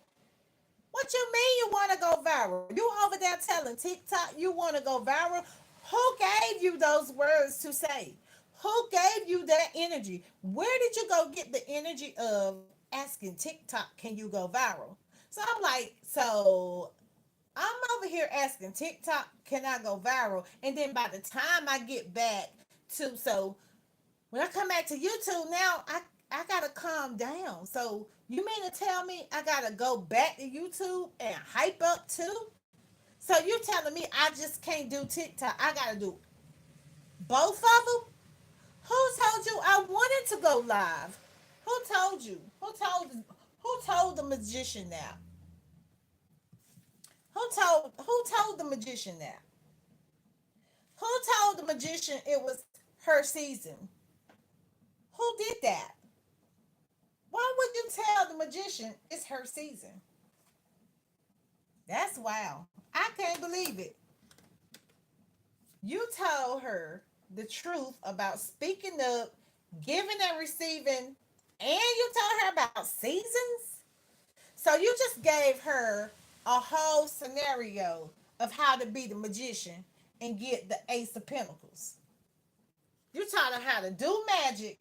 What you mean you want to go viral? You over there telling TikTok you want to go viral? Who gave you those words to say? Who gave you that energy? Where did you go get the energy of asking TikTok, can you go viral? So I'm like, so I'm over here asking TikTok, can I go viral? And then by the time I get back so when I come back to YouTube now, I gotta calm down. So you mean to tell me I gotta go back to YouTube and hype up too? So you telling me I just can't do TikTok? I gotta do both of them? Who told you I wanted to go live? Who told you? Who told the magician that? Who told the magician that? Who told the magician it was her season? Who did that? Why would you tell the magician it's her season? That's wow. I can't believe it. You told her the truth about speaking up, giving and receiving, and you told her about seasons? So you just gave her a whole scenario of how to be the magician and get the Ace of Pentacles. You taught her how to do magic.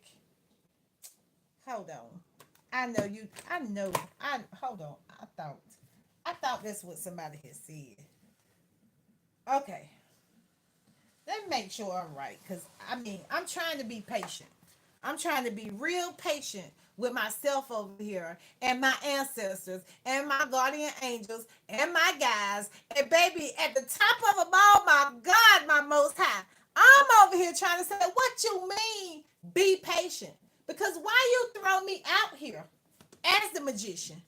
Hold on. I know you. I know. I hold on. I thought that's what somebody had said. Okay. Let me make sure I'm right, because I mean I'm trying to be patient. I'm trying to be real patient with myself over here and my ancestors and my guardian angels and my guys. And baby, at the top of them all, my God, my most high. I'm over here trying to say, what you mean? Be patient. Because why you throw me out here as the magician?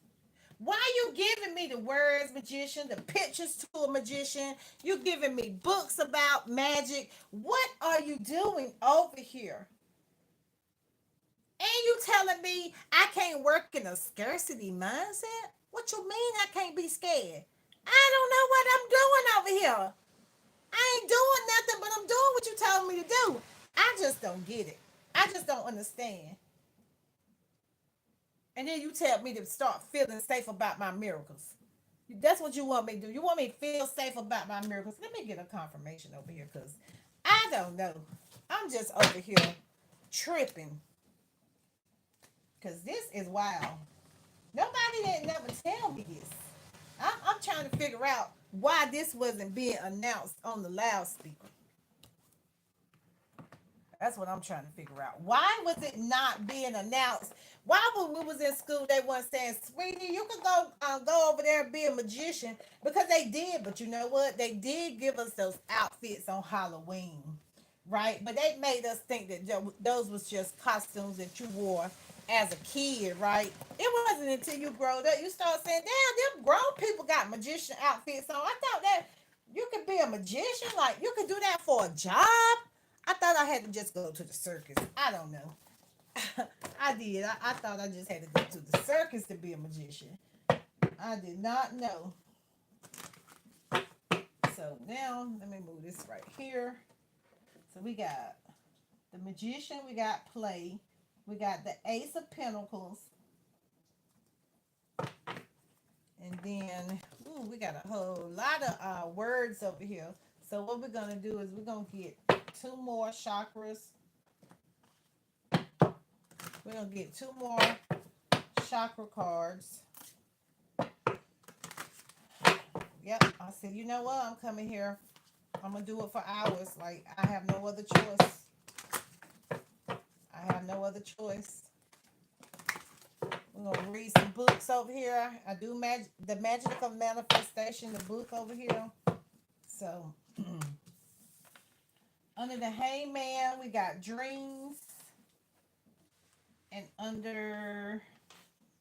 Why you giving me the words magician, the pictures to a magician? You giving me books about magic. What are you doing over here? And you telling me I can't work in a scarcity mindset? What you mean I can't be scared? I don't know what I'm doing over here. I ain't doing nothing, but I'm doing what you told me to do. I just don't get it. I just don't understand. And then you tell me to start feeling safe about my miracles. That's what you want me to do. You want me to feel safe about my miracles. Let me get a confirmation over here because I don't know. I'm just over here tripping because this is wild. Nobody didn't never tell me this. I'm trying to figure out why this wasn't being announced on the loudspeaker. That's what I'm trying to figure out. Why was it not being announced? Why when we was in school they weren't saying, "Sweetie, you can go over there and be a magician," because they did. But you know what? They did give us those outfits on Halloween, right? But they made us think that those was just costumes that you wore as a kid, right? It wasn't until you growed up you start saying, "Damn, them grown people got magician outfits on." I thought that you could be a magician, like you could do that for a job. I thought I had to just go to the circus. I don't know. I did. I thought I just had to go to the circus to be a magician. I did not know. So now let me move this right here. So we got the magician, we got play, we got the Ace of Pentacles, and then we got a whole lot of words over here. So what we're gonna do is we're gonna get two more chakras. We're gonna get two more chakra cards. Yep, I said, you know what? I'm coming here. I'm gonna do it for hours. Like I have no other choice. I have no other choice. We're gonna read some books over here. I do the Magic of Manifestation, the book over here. So under the Hangman, we got dreams, and under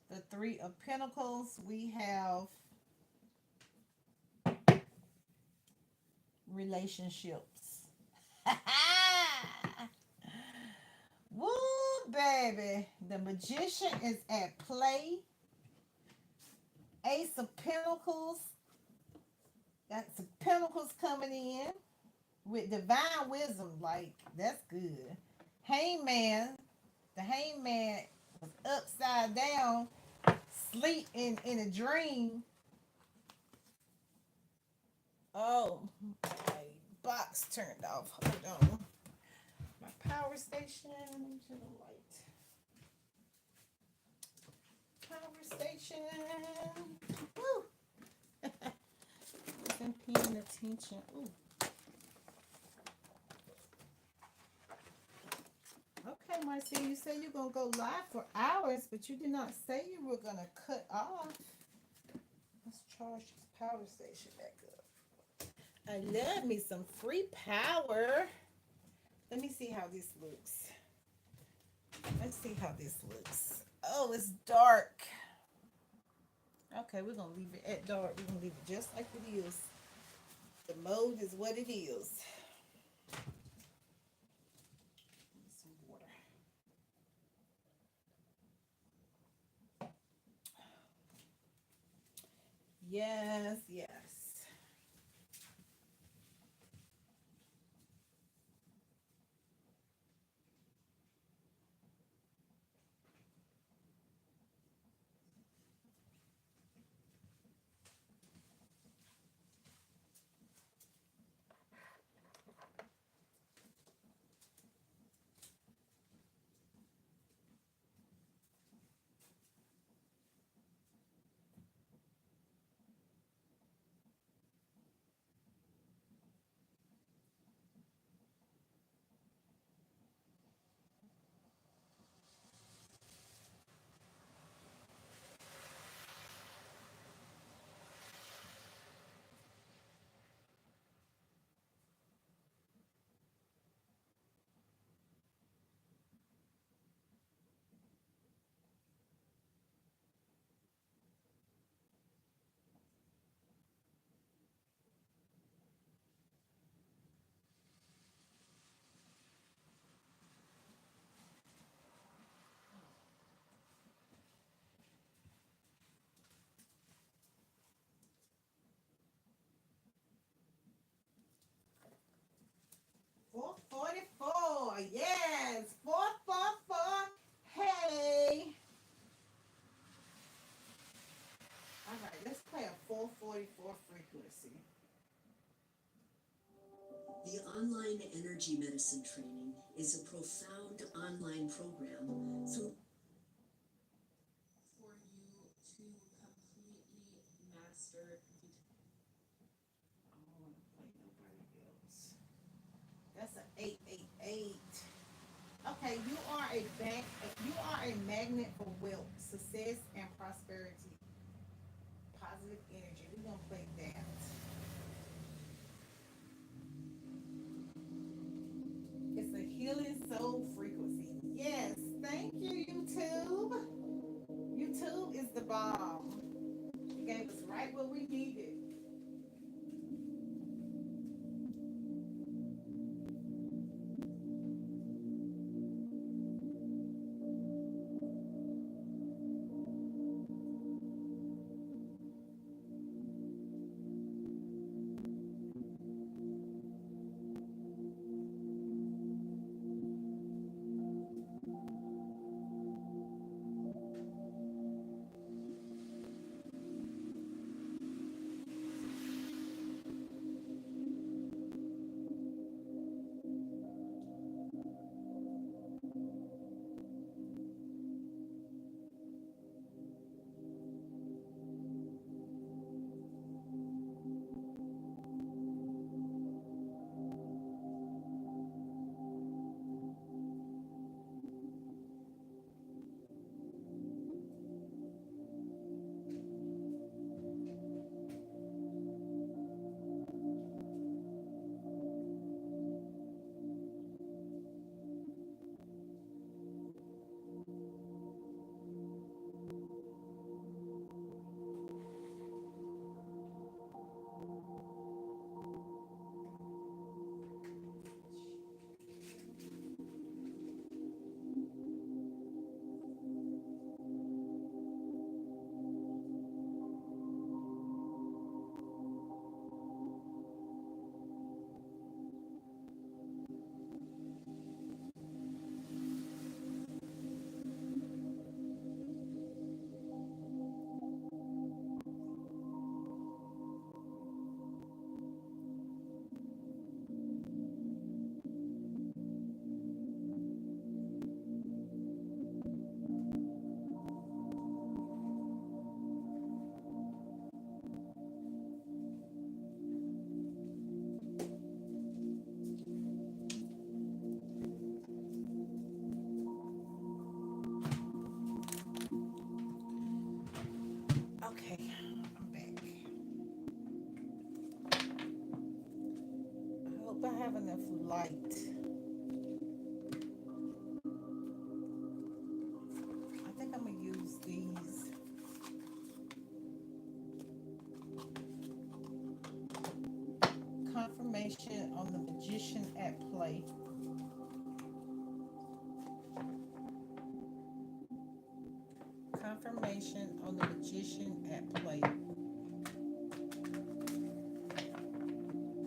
the Three of Pentacles, we have relationships. Woo, baby. The Magician is at play. Ace of Pentacles. Got some Pentacles coming in with divine wisdom. Like, that's good. Hangman. The Hangman was upside down, sleep in a dream. Oh, my box turned off. Hold on. My power station to the light. Power station. Woo. Wasn't paying attention. Ooh. Okay, Marcia, you said you're gonna go live for hours, but you did not say you were gonna cut off. Let's charge this power station back up. I love me some free power. Let me see how this looks. Let's see how this looks. Oh, it's dark. Okay, we're gonna leave it at dark. We're gonna leave it just like it is. The mode is what it is. Some water. Yes, yes. Online energy medicine training is a profound online program through for you to completely master. I don't want to play nobody else. That's an 888. Okay, you are a magnet for wealth, success, and prosperity. Positive energy. We're gonna play that. It's a healing soul frequency. Yes, thank you, YouTube. YouTube is the bomb. You gave us right what we needed. Okay, I'm back. I hope I have enough light. I think I'm gonna use these confirmation on the magician at play. Confirmation on the magician at play.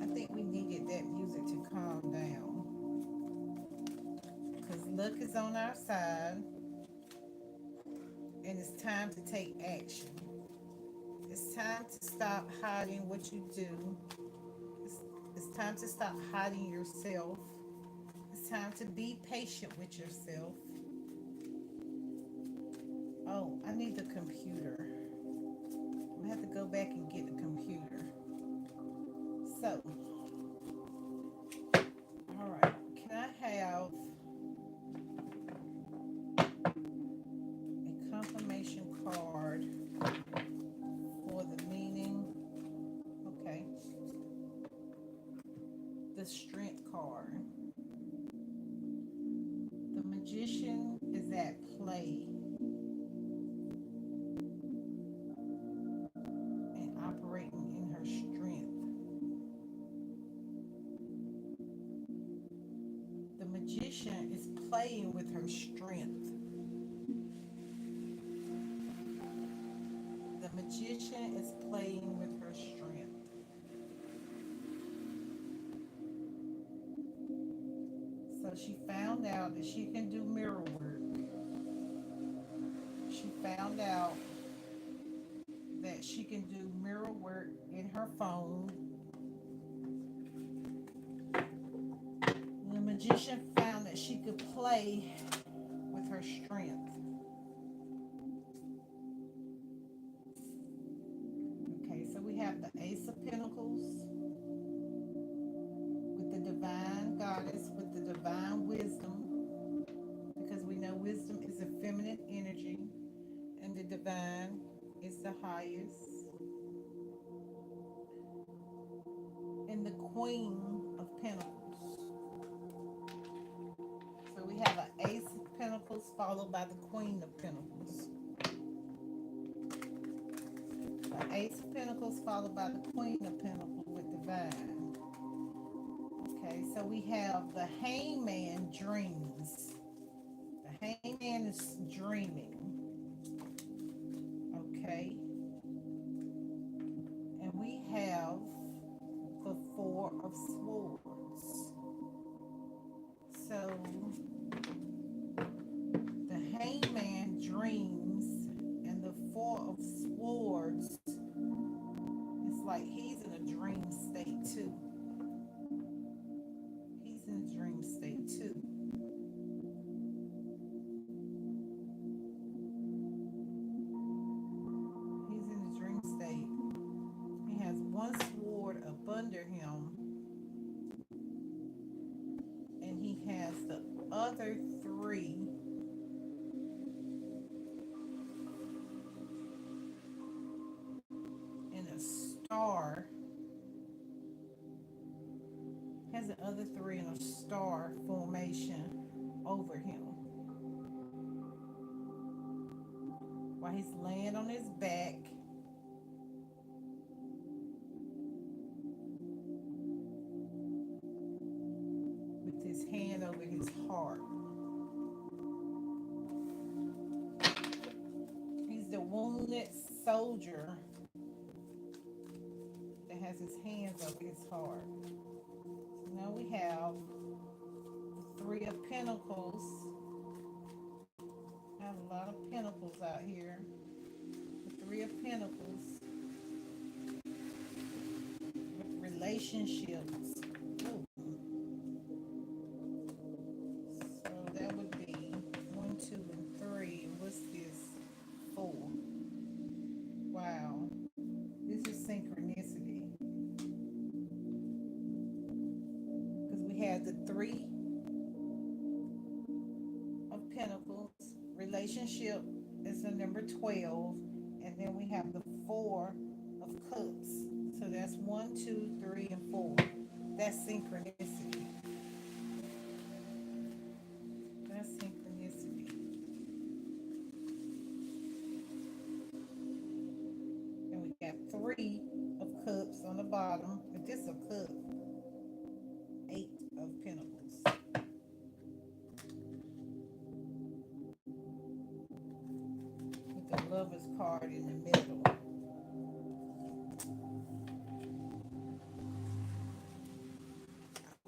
I think we needed that music to calm down because luck is on our side and it's time to take action. It's time to stop hiding what you do. It's, it's time to stop hiding yourself. It's time to be patient with yourself. Oh, I need the computer. I'm gonna have to go back and get the computer. So, all right. Can I have a confirmation card for the meaning? Okay. The strength card. The magician is at play and operating in her strength. The magician is playing with her strength. The magician is playing with her strength. So she found out that she can do mirror work. She found out that she can do mirror work in her phone. she could play with her strength. Okay, so we have the Ace of Pentacles with the divine goddess, with the divine wisdom, because we know wisdom is a feminine energy and the divine is the highest. And the Queen of Pentacles. So we have an Ace of Pentacles followed by the Queen of Pentacles. The Ace of Pentacles followed by the Queen of Pentacles with divine. Okay, so we have the Hangman dreams. The Hangman is dreaming. Okay. And we have the Four of Swords. So the Hangman dreams and the Four of Swords, it's like he's in a dream state too. He's in a dream state too. He's in a dream state. He has one sword up under him, and he has the other three in a star. Has the other three in a star formation over him. While he's laying on his back, with his hand over his heart. He's the wounded soldier that has his hands over his heart. So now we have the Three of Pentacles. I have a lot of pentacles out here. The Three of Pentacles with relationships. Ooh. So that would be 1, 2, and 3. What's this? 4. Wow. This is synchronicity. Because we have the Three of Pentacles. Relationship is the number 12. And then we have the Four of Cups. So that's 1, 2, 3, and 4. That's synchronicity. That's synchronicity. And we got 3 of Cups on the bottom. But this is a cup. 8 of Pentacles. With the Lover's card in the middle.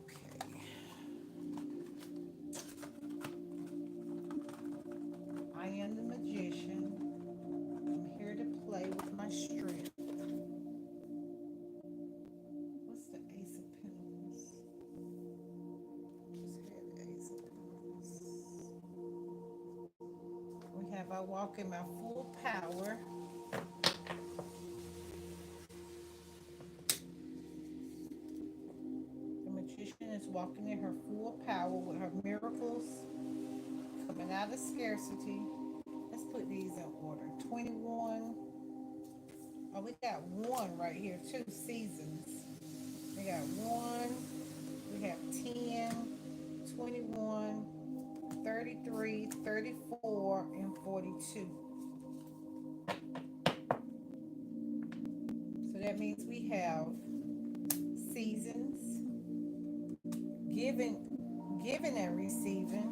Okay. I am the magician. I'm here to play with my strength. What's the Ace of Pentacles? Just had the Ace of Pentacles. We have I walk in my full power. The magician is walking in her full power with her miracles coming out of scarcity. Let's put these in order. 21. Oh, we got 1 right here. 2 seasons. We got 1. We have 10, 21, 33, 34, and 42. So that means we have seasons, giving and receiving,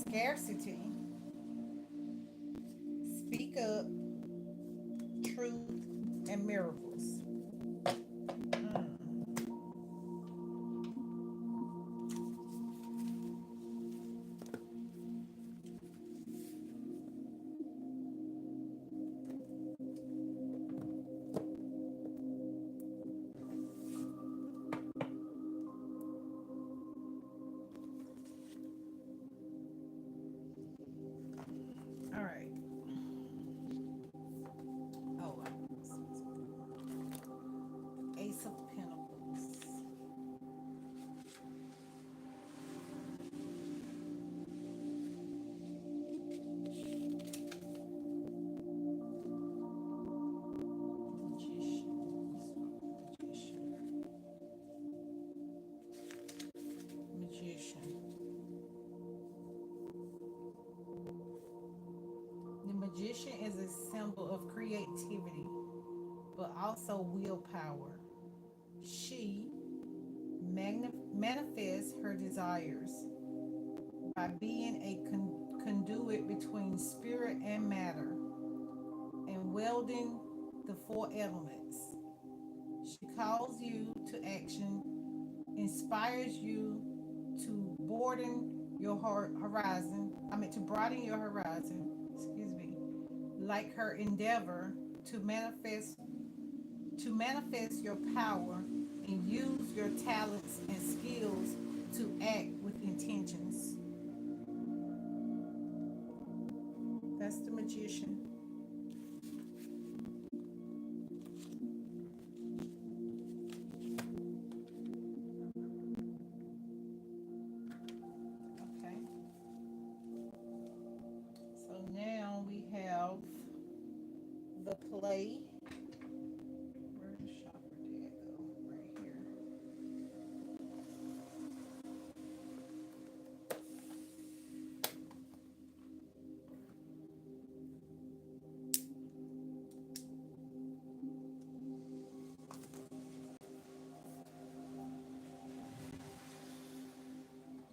scarcity, speak up, truth, and miracles. magician. The magician is a symbol of creativity, but also willpower. She manifests her desires by being a conduit between spirit and matter and welding the four elements. She calls you to action, inspires you to broaden your horizon. To broaden your horizon. Excuse me. Like her endeavor to manifest your power and use your talents and skills to act with intentions. That's the magician. Okay. So now we have the play. Where did Shopper Dad go? Right here.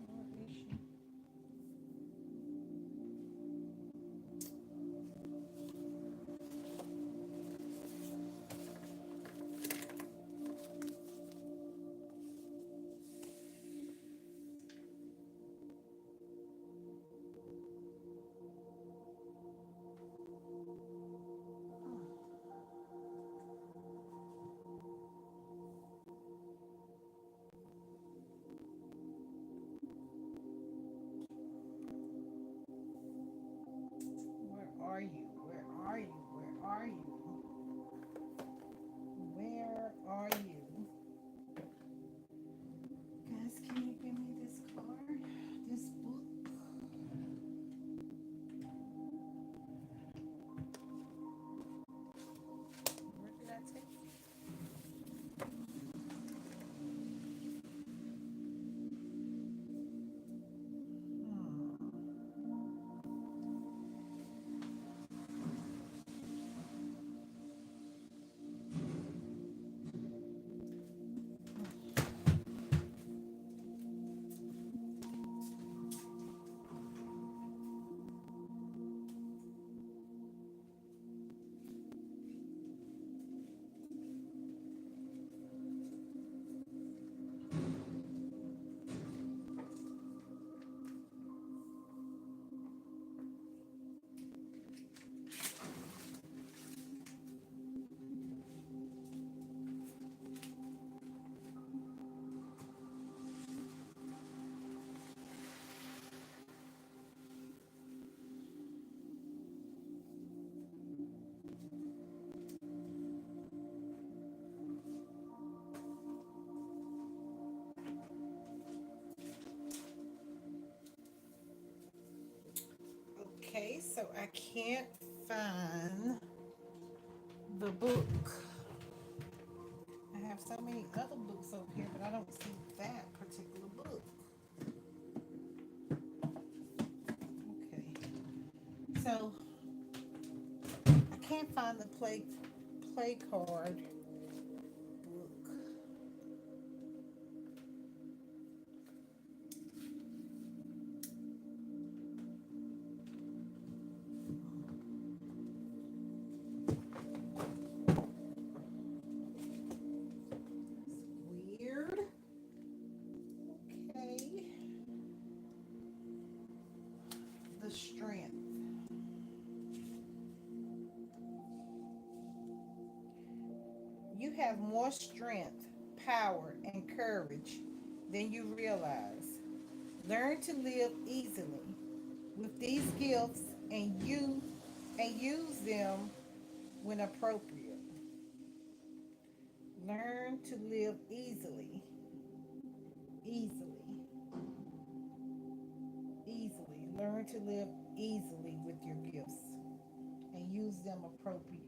Where is she? Where are you? Where are you? Where are you? Where are you? Guys, can you give me this card? This book? Where did I take it? Hmm. Okay, so I can't find the book. I have so many other books over here, but I don't see that particular book. Okay, so I can't find the play card book. Weird. Okay, the strength. You have more strength, power, and courage than you realize. Learn to live easily with these gifts and use them when appropriate. Learn to live easily, easily. Learn to live easily with your gifts and use them appropriately.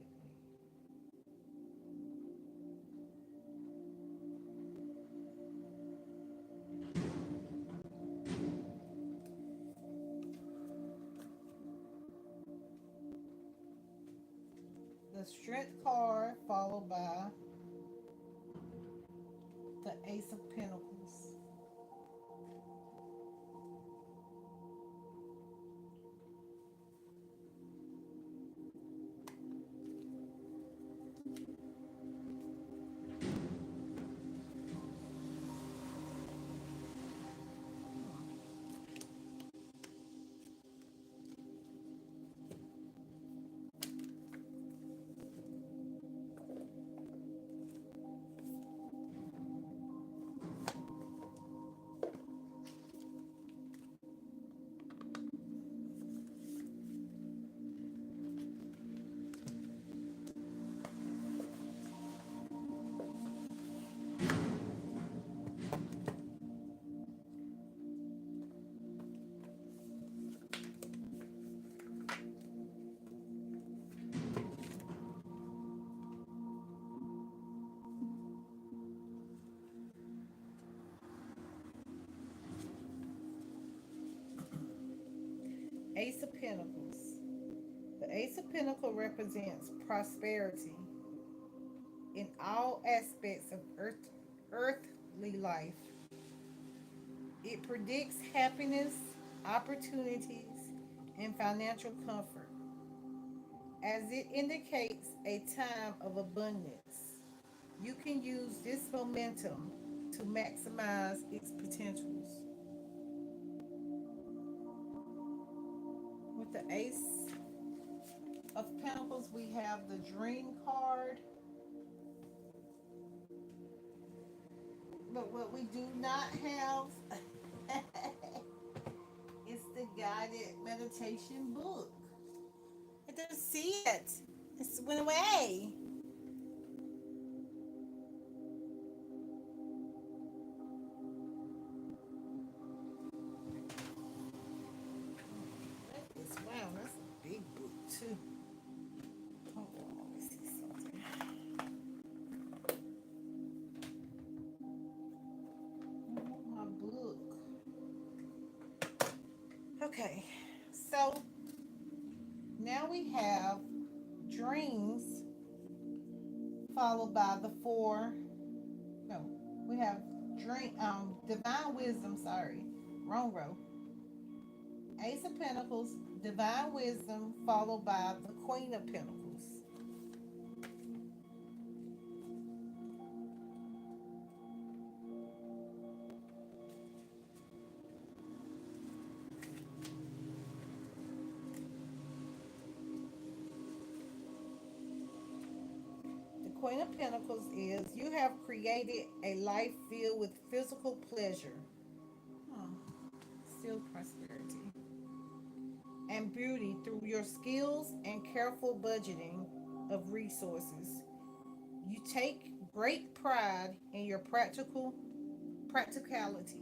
the Strength card, followed by the Ace of Pentacles. Ace of Pentacles. The Ace of Pentacles represents prosperity in all aspects of earthly life. It predicts happiness, opportunities, and financial comfort, as it indicates a time of abundance. You can use this momentum to maximize its potentials. With the Ace of Pentacles, we have the Dream card. But what we do not have is the guided meditation book. I didn't see it. It went away. Wow, that's a big book too. Hold on, let me see something. My book. Okay, so now we have dreams followed by the four. No, we have divine wisdom. Sorry, wrong row. Ace of Pentacles, divine wisdom, followed by the Queen of Pentacles. The Queen of Pentacles is you have created a life filled with physical pleasure, oh, still prosperity, and beauty through your skills and careful budgeting of resources. You take great pride in your practicality.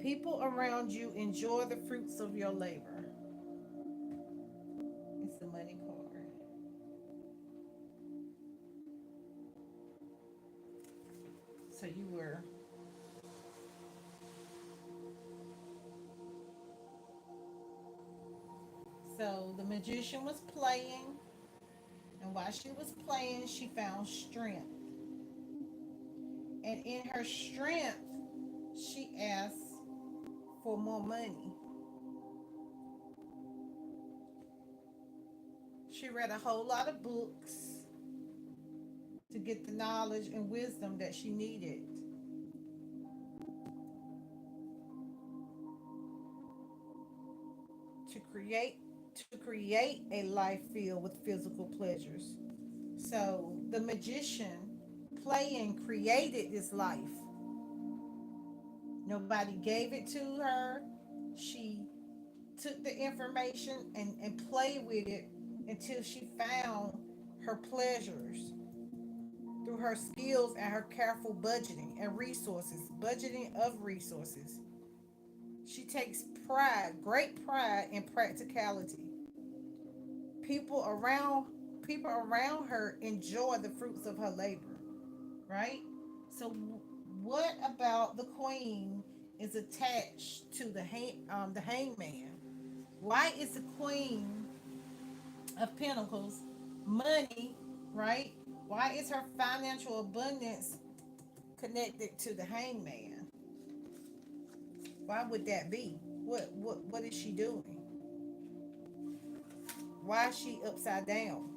People around you enjoy the fruits of your labor. It's the Money card. So you were so the magician was playing, and while she was playing, she found strength. And in her strength, she asked for more money. She read a whole lot of books to get the knowledge and wisdom that she needed. To create a life filled with physical pleasures. So the magician playing created this life. Nobody gave it to her. She took the information and played with it until she found her pleasures through her skills and her careful budgeting of resources. She takes great pride in practicality. People around People around her enjoy the fruits of her labor, right? So what about the queen is attached to the hangman? Why is the queen of pentacles money, right? Why is her financial abundance connected to the hangman? Why would that be? What is she doing? Why is she upside down?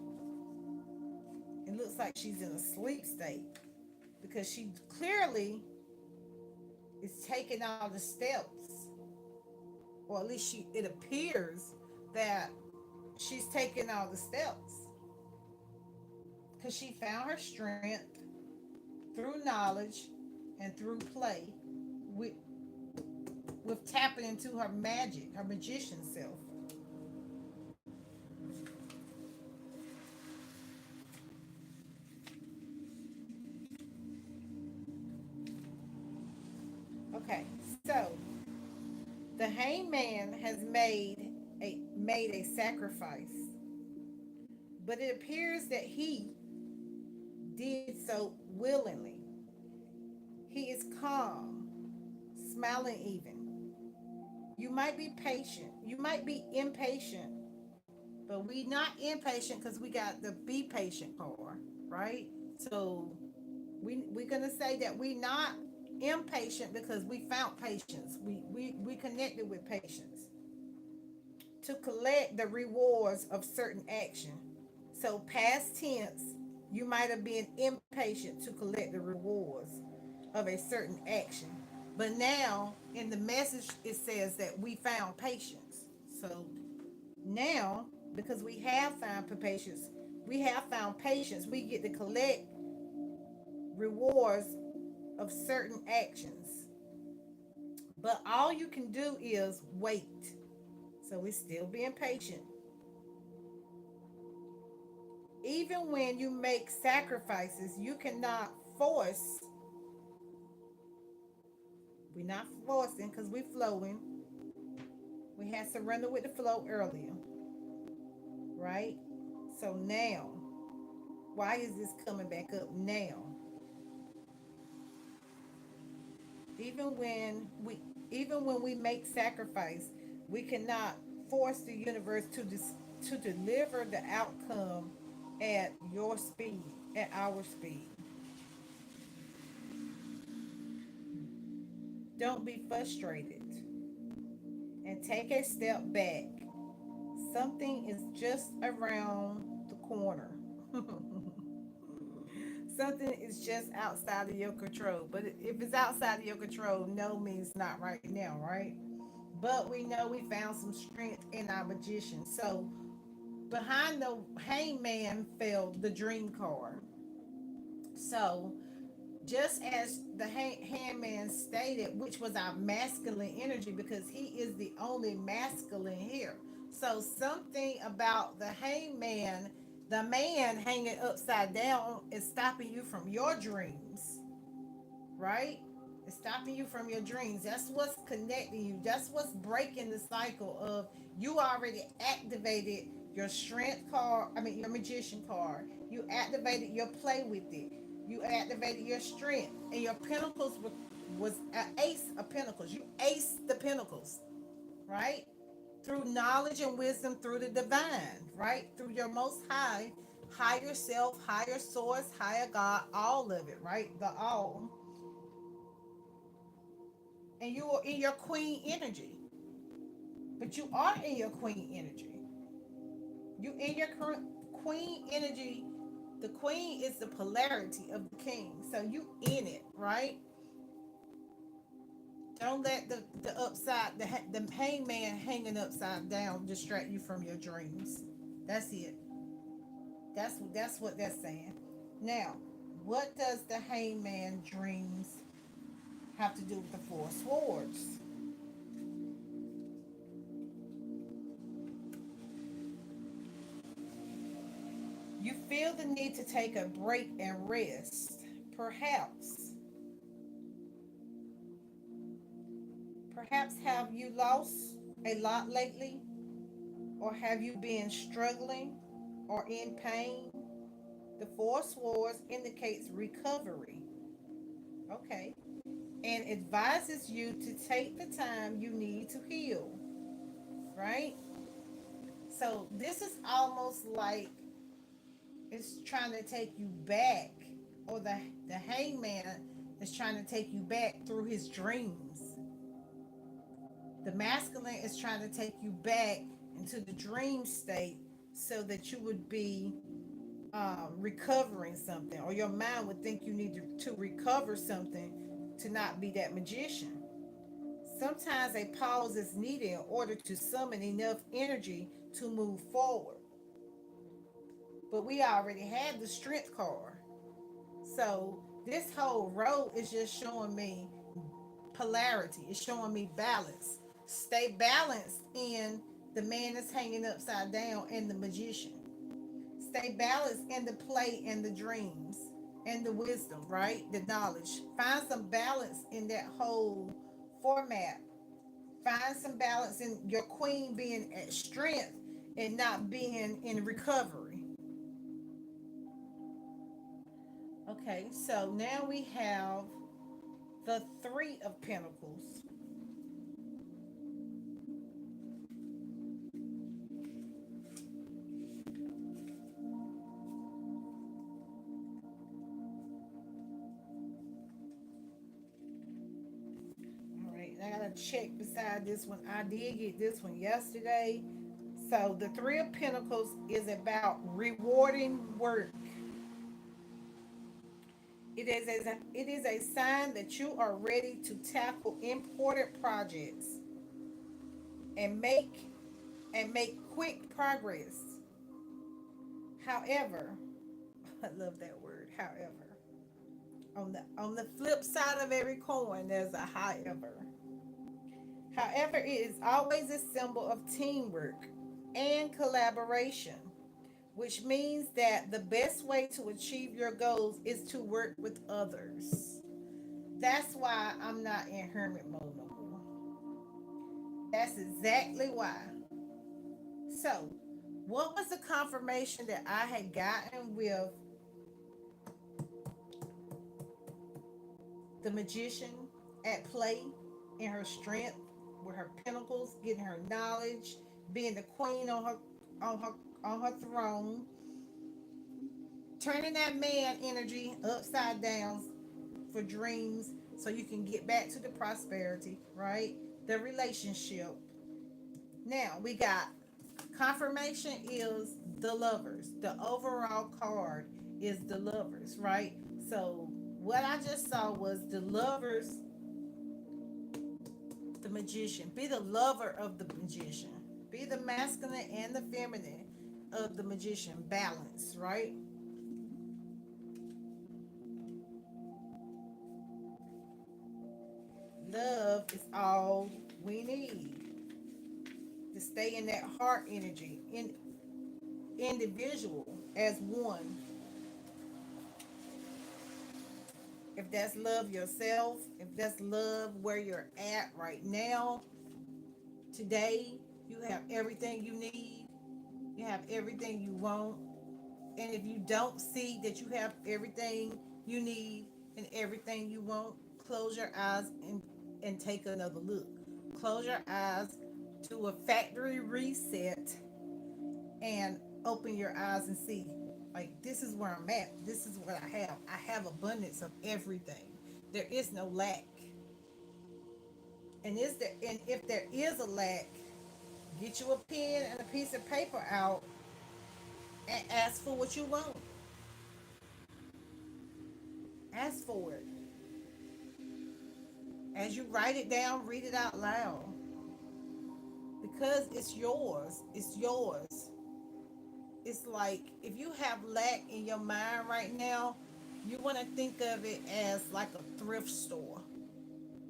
It looks like she's in a sleep state because she clearly is taking all the steps, or at least it appears that she's taking all the steps because she found her strength through knowledge and through play with tapping into her magic, her magician self. Okay, so the hangman has made a sacrifice, but it appears that he did so willingly. He is calm, smiling even. You might be patient. You might be impatient, but we not impatient because we got the be patient card, right? So we're gonna say that we not impatient because we found patience. We connected with patience to collect the rewards of certain action. So past tense, you might have been impatient to collect the rewards of a certain action. But now in the message it says that we found patience. So now, because we have found patience, we get to collect rewards of certain actions. But all you can do is wait. So we're still being patient. Even when you make sacrifices, you cannot force. We're not forcing because we're flowing. We had surrender with the flow earlier, right? So now, why is this coming back up now? Even when we even when we make sacrifice, we cannot force the universe to deliver the outcome at your speed, at our speed. Don't be frustrated and take a step back. Something is just around the corner. Something is just outside of your control. But if it's outside of your control, no means not right now, right? But we know we found some strength in our magician. So behind the hangman fell the dream card. So just as the handman stated, which was our masculine energy, because he is the only masculine here. So something about the hangman, the man hanging upside down, is stopping you from your dreams, right? It's stopping you from your dreams. That's what's connecting you. That's what's breaking the cycle of you already activated your strength card. I mean, your magician card. You activated your play with it. You activated your strength, and your pinnacles was an ace of pinnacles. You aced the pinnacles, right? Through knowledge and wisdom, through the divine, right? Through your most high, higher self, higher source, higher God, all of it, right? The all, and you are in your queen energy. But you are in your queen energy. You in your current queen energy. The queen is the polarity of the king. So you in it, right? Don't let the hangman hanging upside down distract you from your dreams. That's it. That's what that's saying. Now, what does the hangman dreams have to do with the four swords? You feel the need to take a break and rest. Perhaps, perhaps have you lost a lot lately? Or have you been struggling or in pain? The four swords indicates recovery. Okay. And advises you to take the time you need to heal. Right? So this is almost like is trying to take you back, or the hangman is trying to take you back through his dreams. The masculine is trying to take you back into the dream state so that you would be recovering something, or your mind would think you need to recover something to not be that magician. Sometimes a pause is needed in order to summon enough energy to move forward. But we already had the strength card. So this whole road is just showing me polarity. It's showing me balance. Stay balanced in the man that's hanging upside down and the magician. Stay balanced in the play and the dreams and the wisdom, right? The knowledge. Find some balance in that whole format. Find some balance in your queen being at strength and not being in recovery. Okay, so now we have the Three of Pentacles. All right, I gotta check beside this one. I did get this one yesterday. So the Three of Pentacles is about rewarding work. It is a sign that you are ready to tackle important projects and make quick progress. However, I love that word. However, on the flip side of every coin, there's a however. However, it is always a symbol of teamwork and collaboration, which means that the best way to achieve your goals is to work with others. That's why I'm not in hermit mode no more. That's exactly why. So, what was the confirmation that I had gotten with the magician at play in her strength, with her pentacles, getting her knowledge, being the queen on her throne, turning that man energy upside down for dreams so you can get back to the prosperity, right? The relationship. Now we got confirmation is the lovers. The overall card is the lovers, right? So what I just saw was the lovers, the magician. Be the lover of the magician. Be the masculine and the feminine of the magician. Balance, right? Love is all we need to stay in that heart energy, in individual as one. If that's love yourself, if that's love where you're at right now, today, you have everything you need, you have everything you want. And if you don't see that you have everything you need and everything you want, close your eyes and take another look. Close your eyes to a factory reset and open your eyes and see, like, this is where I'm at. This is what I have. I have abundance of everything. There is no lack. And if there is a lack, get you a pen and a piece of paper out and ask for what you want. Ask for it. As you write it down, read it out loud. Because it's yours. It's yours. It's like if you have lack in your mind right now, you want to think of it as like a thrift store,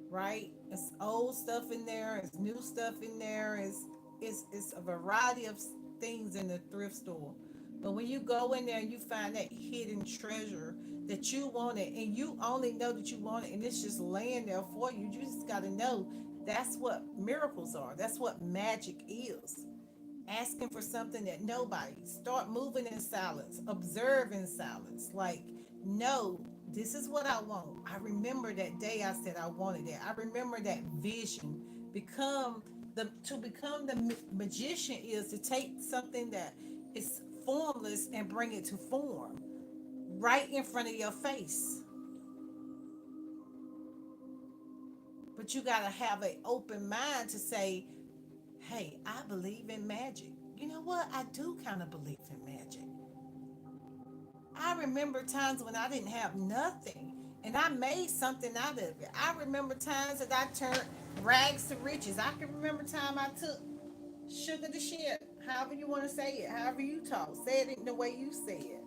right? It's old stuff in there, it's new stuff in there, it's a variety of things in the thrift store. But when you go in there and you find that hidden treasure that you wanted, and you only know that you want it, and it's just laying there for you, you just got to know that's what miracles are. That's what magic is. Asking for something that nobody. Start moving in silence. Observe in silence. Like, no, this is what I want. I remember that day I said I wanted that. I remember that vision. Become the to become the magician is to take something that is formless and bring it to form right in front of your face. But you got to have an open mind to say, hey, I believe in magic. You know what? I do kind of believe in magic. I remember times when I didn't have nothing and I made something out of it. I remember times that I turned rags to riches. I can remember time I took sugar to shit, however you want to say it, however you talk. Say it in the way you say it.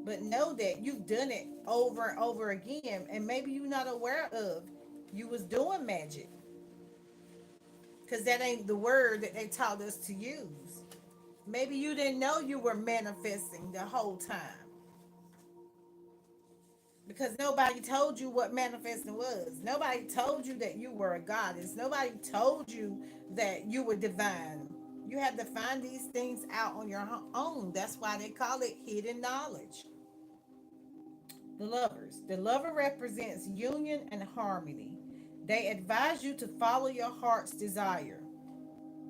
But know that you've done it over and over again, and maybe you're not aware of you was doing magic because that ain't the word that they taught us to use. Maybe you didn't know you were manifesting the whole time because nobody told you what manifesting was. Nobody told you that you were a goddess. Nobody told you that you were divine. You had to find these things out on your own. That's why they call it hidden knowledge. The lovers. The lover represents union and harmony. They advise you to follow your heart's desire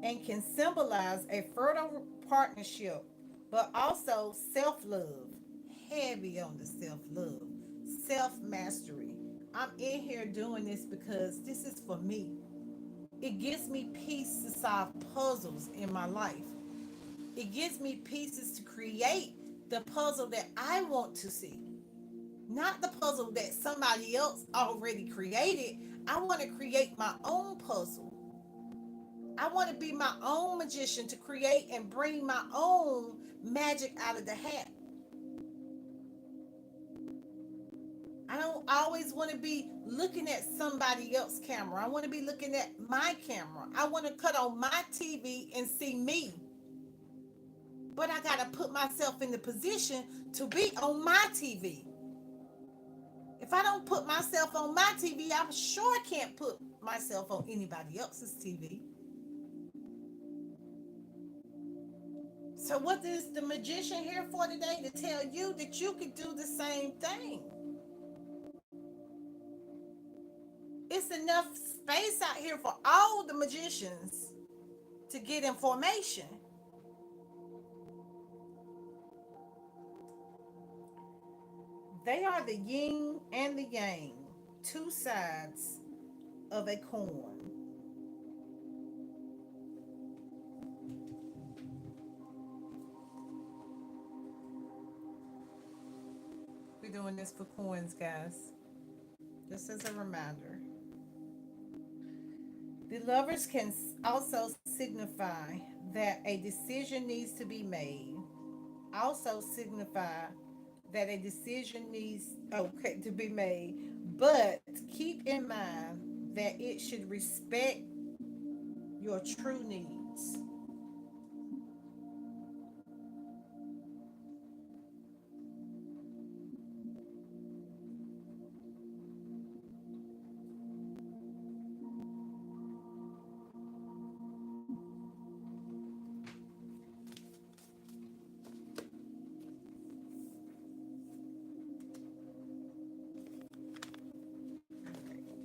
and can symbolize a fertile partnership, but also self love. Heavy on the self love, self mastery. I'm in here doing this because this is for me. It gives me peace to solve puzzles in my life. It gives me pieces to create the puzzle that I want to see, not the puzzle that somebody else already created. I want to create my own puzzle. I want to be my own magician to create and bring my own magic out of the hat. I don't always want to be looking at somebody else's camera. I want to be looking at my camera. I want to cut on my TV and see me. But I got to put myself in the position to be on my TV. If I don't put myself on my TV, I sure can't put myself on anybody else's TV. So, what is the magician here for today? To tell you that you can do the same thing. It's enough space out here for all the magicians to get information. They are the yin and the yang, two sides of a coin. We're doing this for coins, guys. Just as a reminder. The lovers can also signify that a decision needs to be made. Also signify that a decision needs to be made, but keep in mind that it should respect your true needs.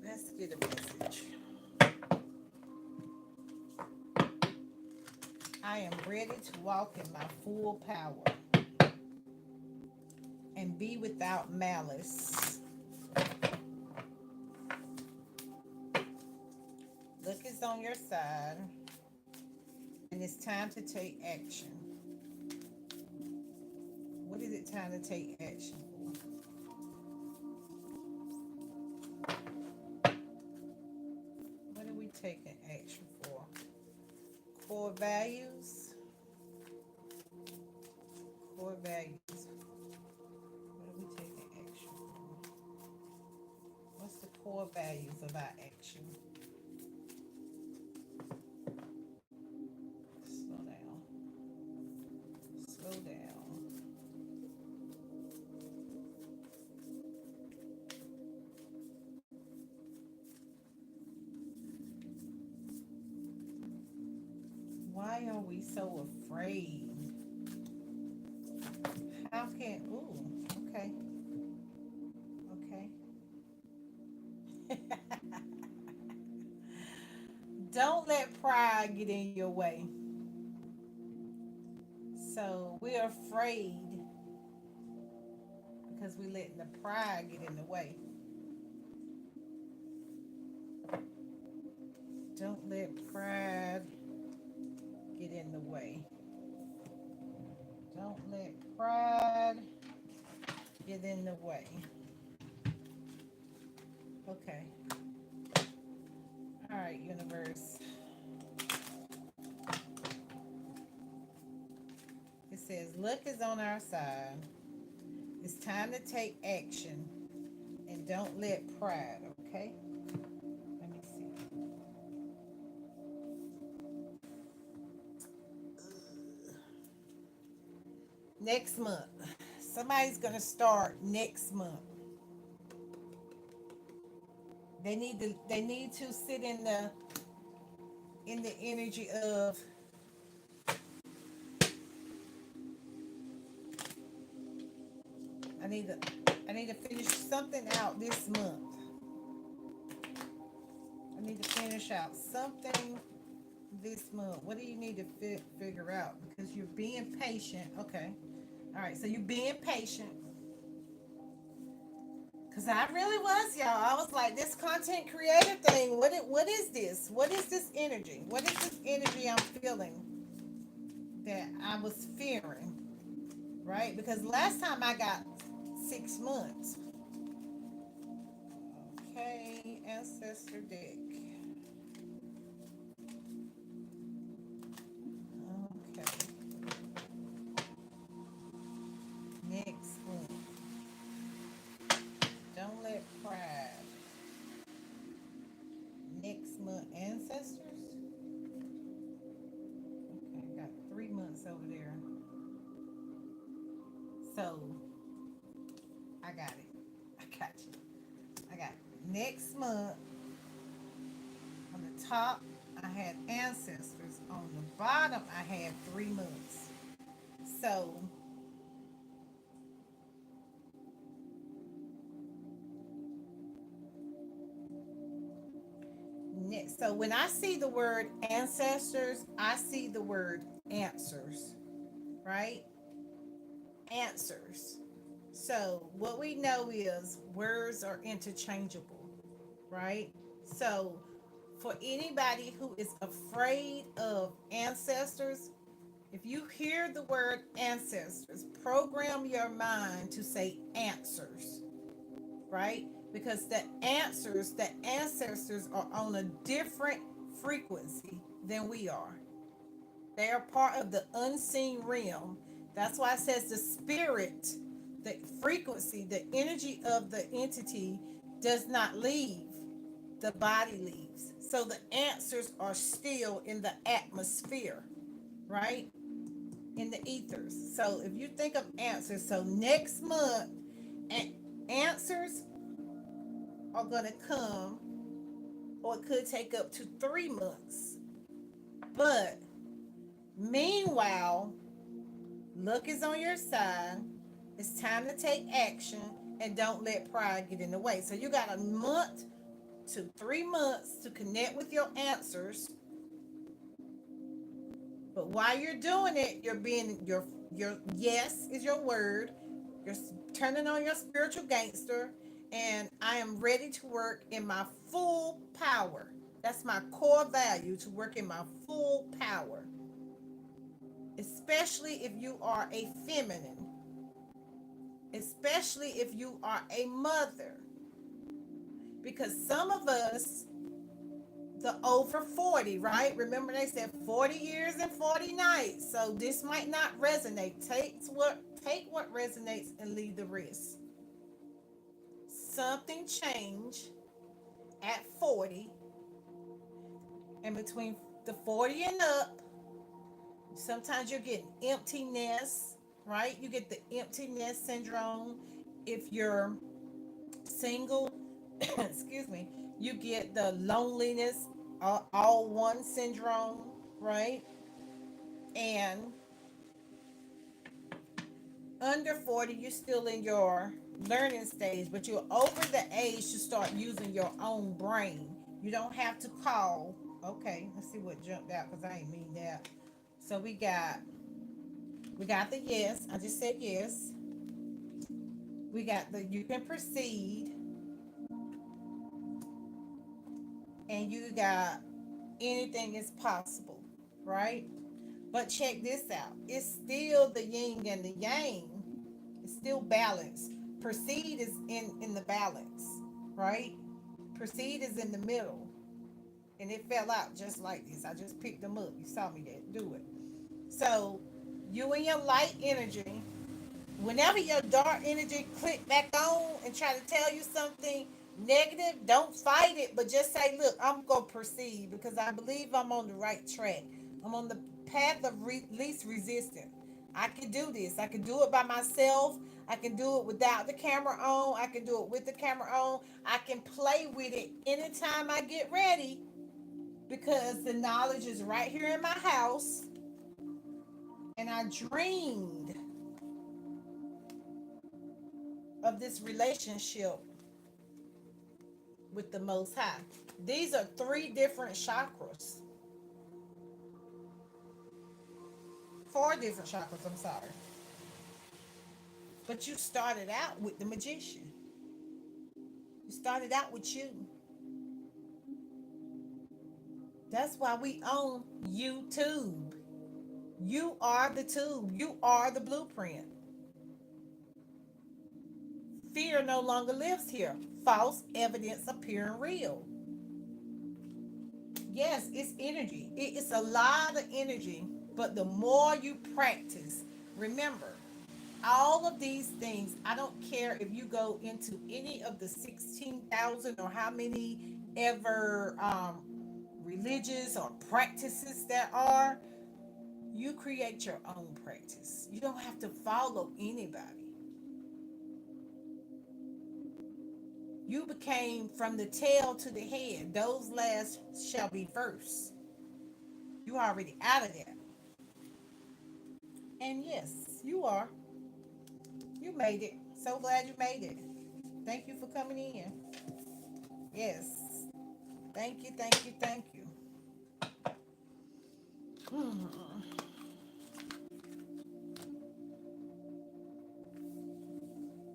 Let's get a message. I am ready to walk in my full power and be without malice. Luck is on your side, and it's time to take action. What is it time to take action for? What are we taking action for? Core values. Core values. What are we taking action for? What's the core values of our action? Slow down. Slow down. Why are we so afraid? How can, okay, okay. Don't let pride get in your way. So we're afraid because we letting the pride get in the way. Don't let pride get in the way. Don't let pride get in the way. Okay. All right, universe. It says, luck is on our side. It's time to take action and don't let pride, okay? Let me see. Next month. Somebody's going to start next month. They need to sit in the energy of I need to I need to finish something out this month. I need to finish out something this month. What do you need to figure out? Because you're being patient. Okay. All right. So you're being patient. Because I really was, y'all. I was like, this content creator thing, what is this? What is this energy? What is this energy I'm feeling that I was fearing? Right? Because last time I got 6 months. Okay. Ancestor deck. Okay. Next one. Don't let pride. Next month, ancestors. Okay, got 3 months over there. So I got it. I got you. I got it. Next month. On the top, I had ancestors. On the bottom, I had 3 months. So so when I see the word ancestors, I see the word answers, right? Answers. So what we know is words are interchangeable, right? So for anybody who is afraid of ancestors, if you hear the word ancestors, program your mind to say answers, right? Because the ancestors are on a different frequency than we are. They are part of the unseen realm. That's why it says the spirit, the frequency, the energy of the entity does not leave, the body leaves. So the answers are still in the atmosphere, right? In the ethers. So if you think of answers, so next month, answers are going to come, or it could take up to 3 months. But meanwhile, luck is on your side. It's time to take action and don't let pride get in the way. So you got a month to 3 months to connect with your answers. But while you're doing it, you're being your yes is your word. You're turning on your spiritual gangster, and I am ready to work in my full power. That's my core value, to work in my full power. Especially if you are a feminine, especially if you are a mother. Because some of us, the over 40, right? Remember they said 40 years and 40 nights. So this might not resonate. Take what resonates and leave the rest. Something changed at 40, and between the 40 and up, sometimes you're getting emptiness, right? You get the emptiness syndrome. If you're single, excuse me, you get the loneliness, all one syndrome, right? And under 40, you're still in your learning stage, but you're over the age to start using your own brain. You don't have to call. Okay, let's see what jumped out because I ain't mean that. So we got We got the yes. I just said yes. We got the you can proceed, and you got anything is possible, right? But check this out. It's still the yin and the yang. It's still balance. Proceed is in the balance, right? Proceed is in the middle. And it fell out just like this. I just picked them up. You saw me that do it. So you and your light energy, whenever your dark energy click back on and try to tell you something negative, don't fight it, but just say, look, I'm going to proceed because I believe I'm on the right track. I'm on the path of least resistance. I can do this. I can do it by myself. I can do it without the camera on. I can do it with the camera on. I can play with it anytime I get ready because the knowledge is right here in my house. And I dreamed of this relationship with the Most High. These are three different chakras. Four different chakras, I'm sorry. But you started out with the magician. You started out with you. That's why we own YouTube. You are the tube. You are the blueprint. Fear no longer lives here. False evidence appearing real. Yes, it's energy. It's a lot of energy. But the more you practice, remember, all of these things, I don't care if you go into any of the 16,000 or how many ever religious or practices there are, you create your own practice. You don't have to follow anybody. You became from the tail to the head. Those last shall be first. You already out of there. And yes, you are. You made it. So glad you made it. Thank you for coming in. Yes. Thank you, thank you, thank you.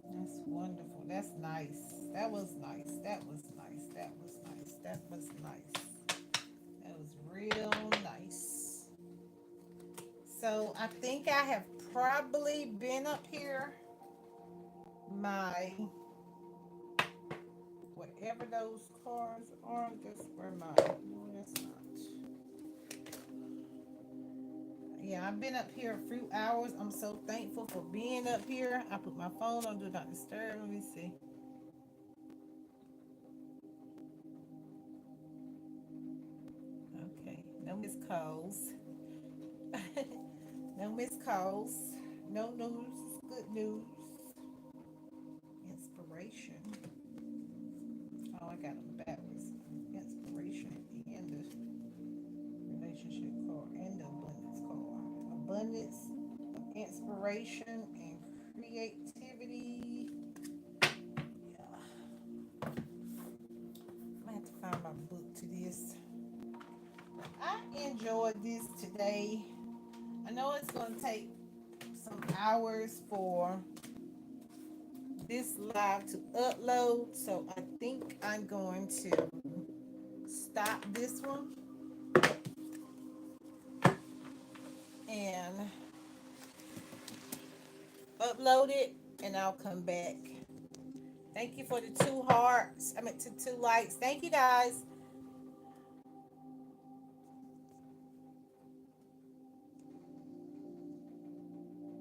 That's wonderful. That's nice. That was nice. That was nice. That was nice. That was nice. That was real nice. So I think I have probably been up here my whatever those cars are. That's where my no, that's not. Yeah, I've been up here a few hours. I'm so thankful for being up here. I put my phone on do not disturb. Let me see. Okay, no missed calls. No missed calls. No news. Good news. Inspiration. Oh, I got them backwards. Inspiration and the relationship card and the abundance card. Abundance, inspiration, and creativity. Yeah. I'm gonna have to find my book to this. I enjoyed this today. I know it's gonna take some hours for this live to upload, so I think I'm going to stop this one and upload it, and I'll come back. Thank you for the two hearts. I meant to two likes. Thank you guys.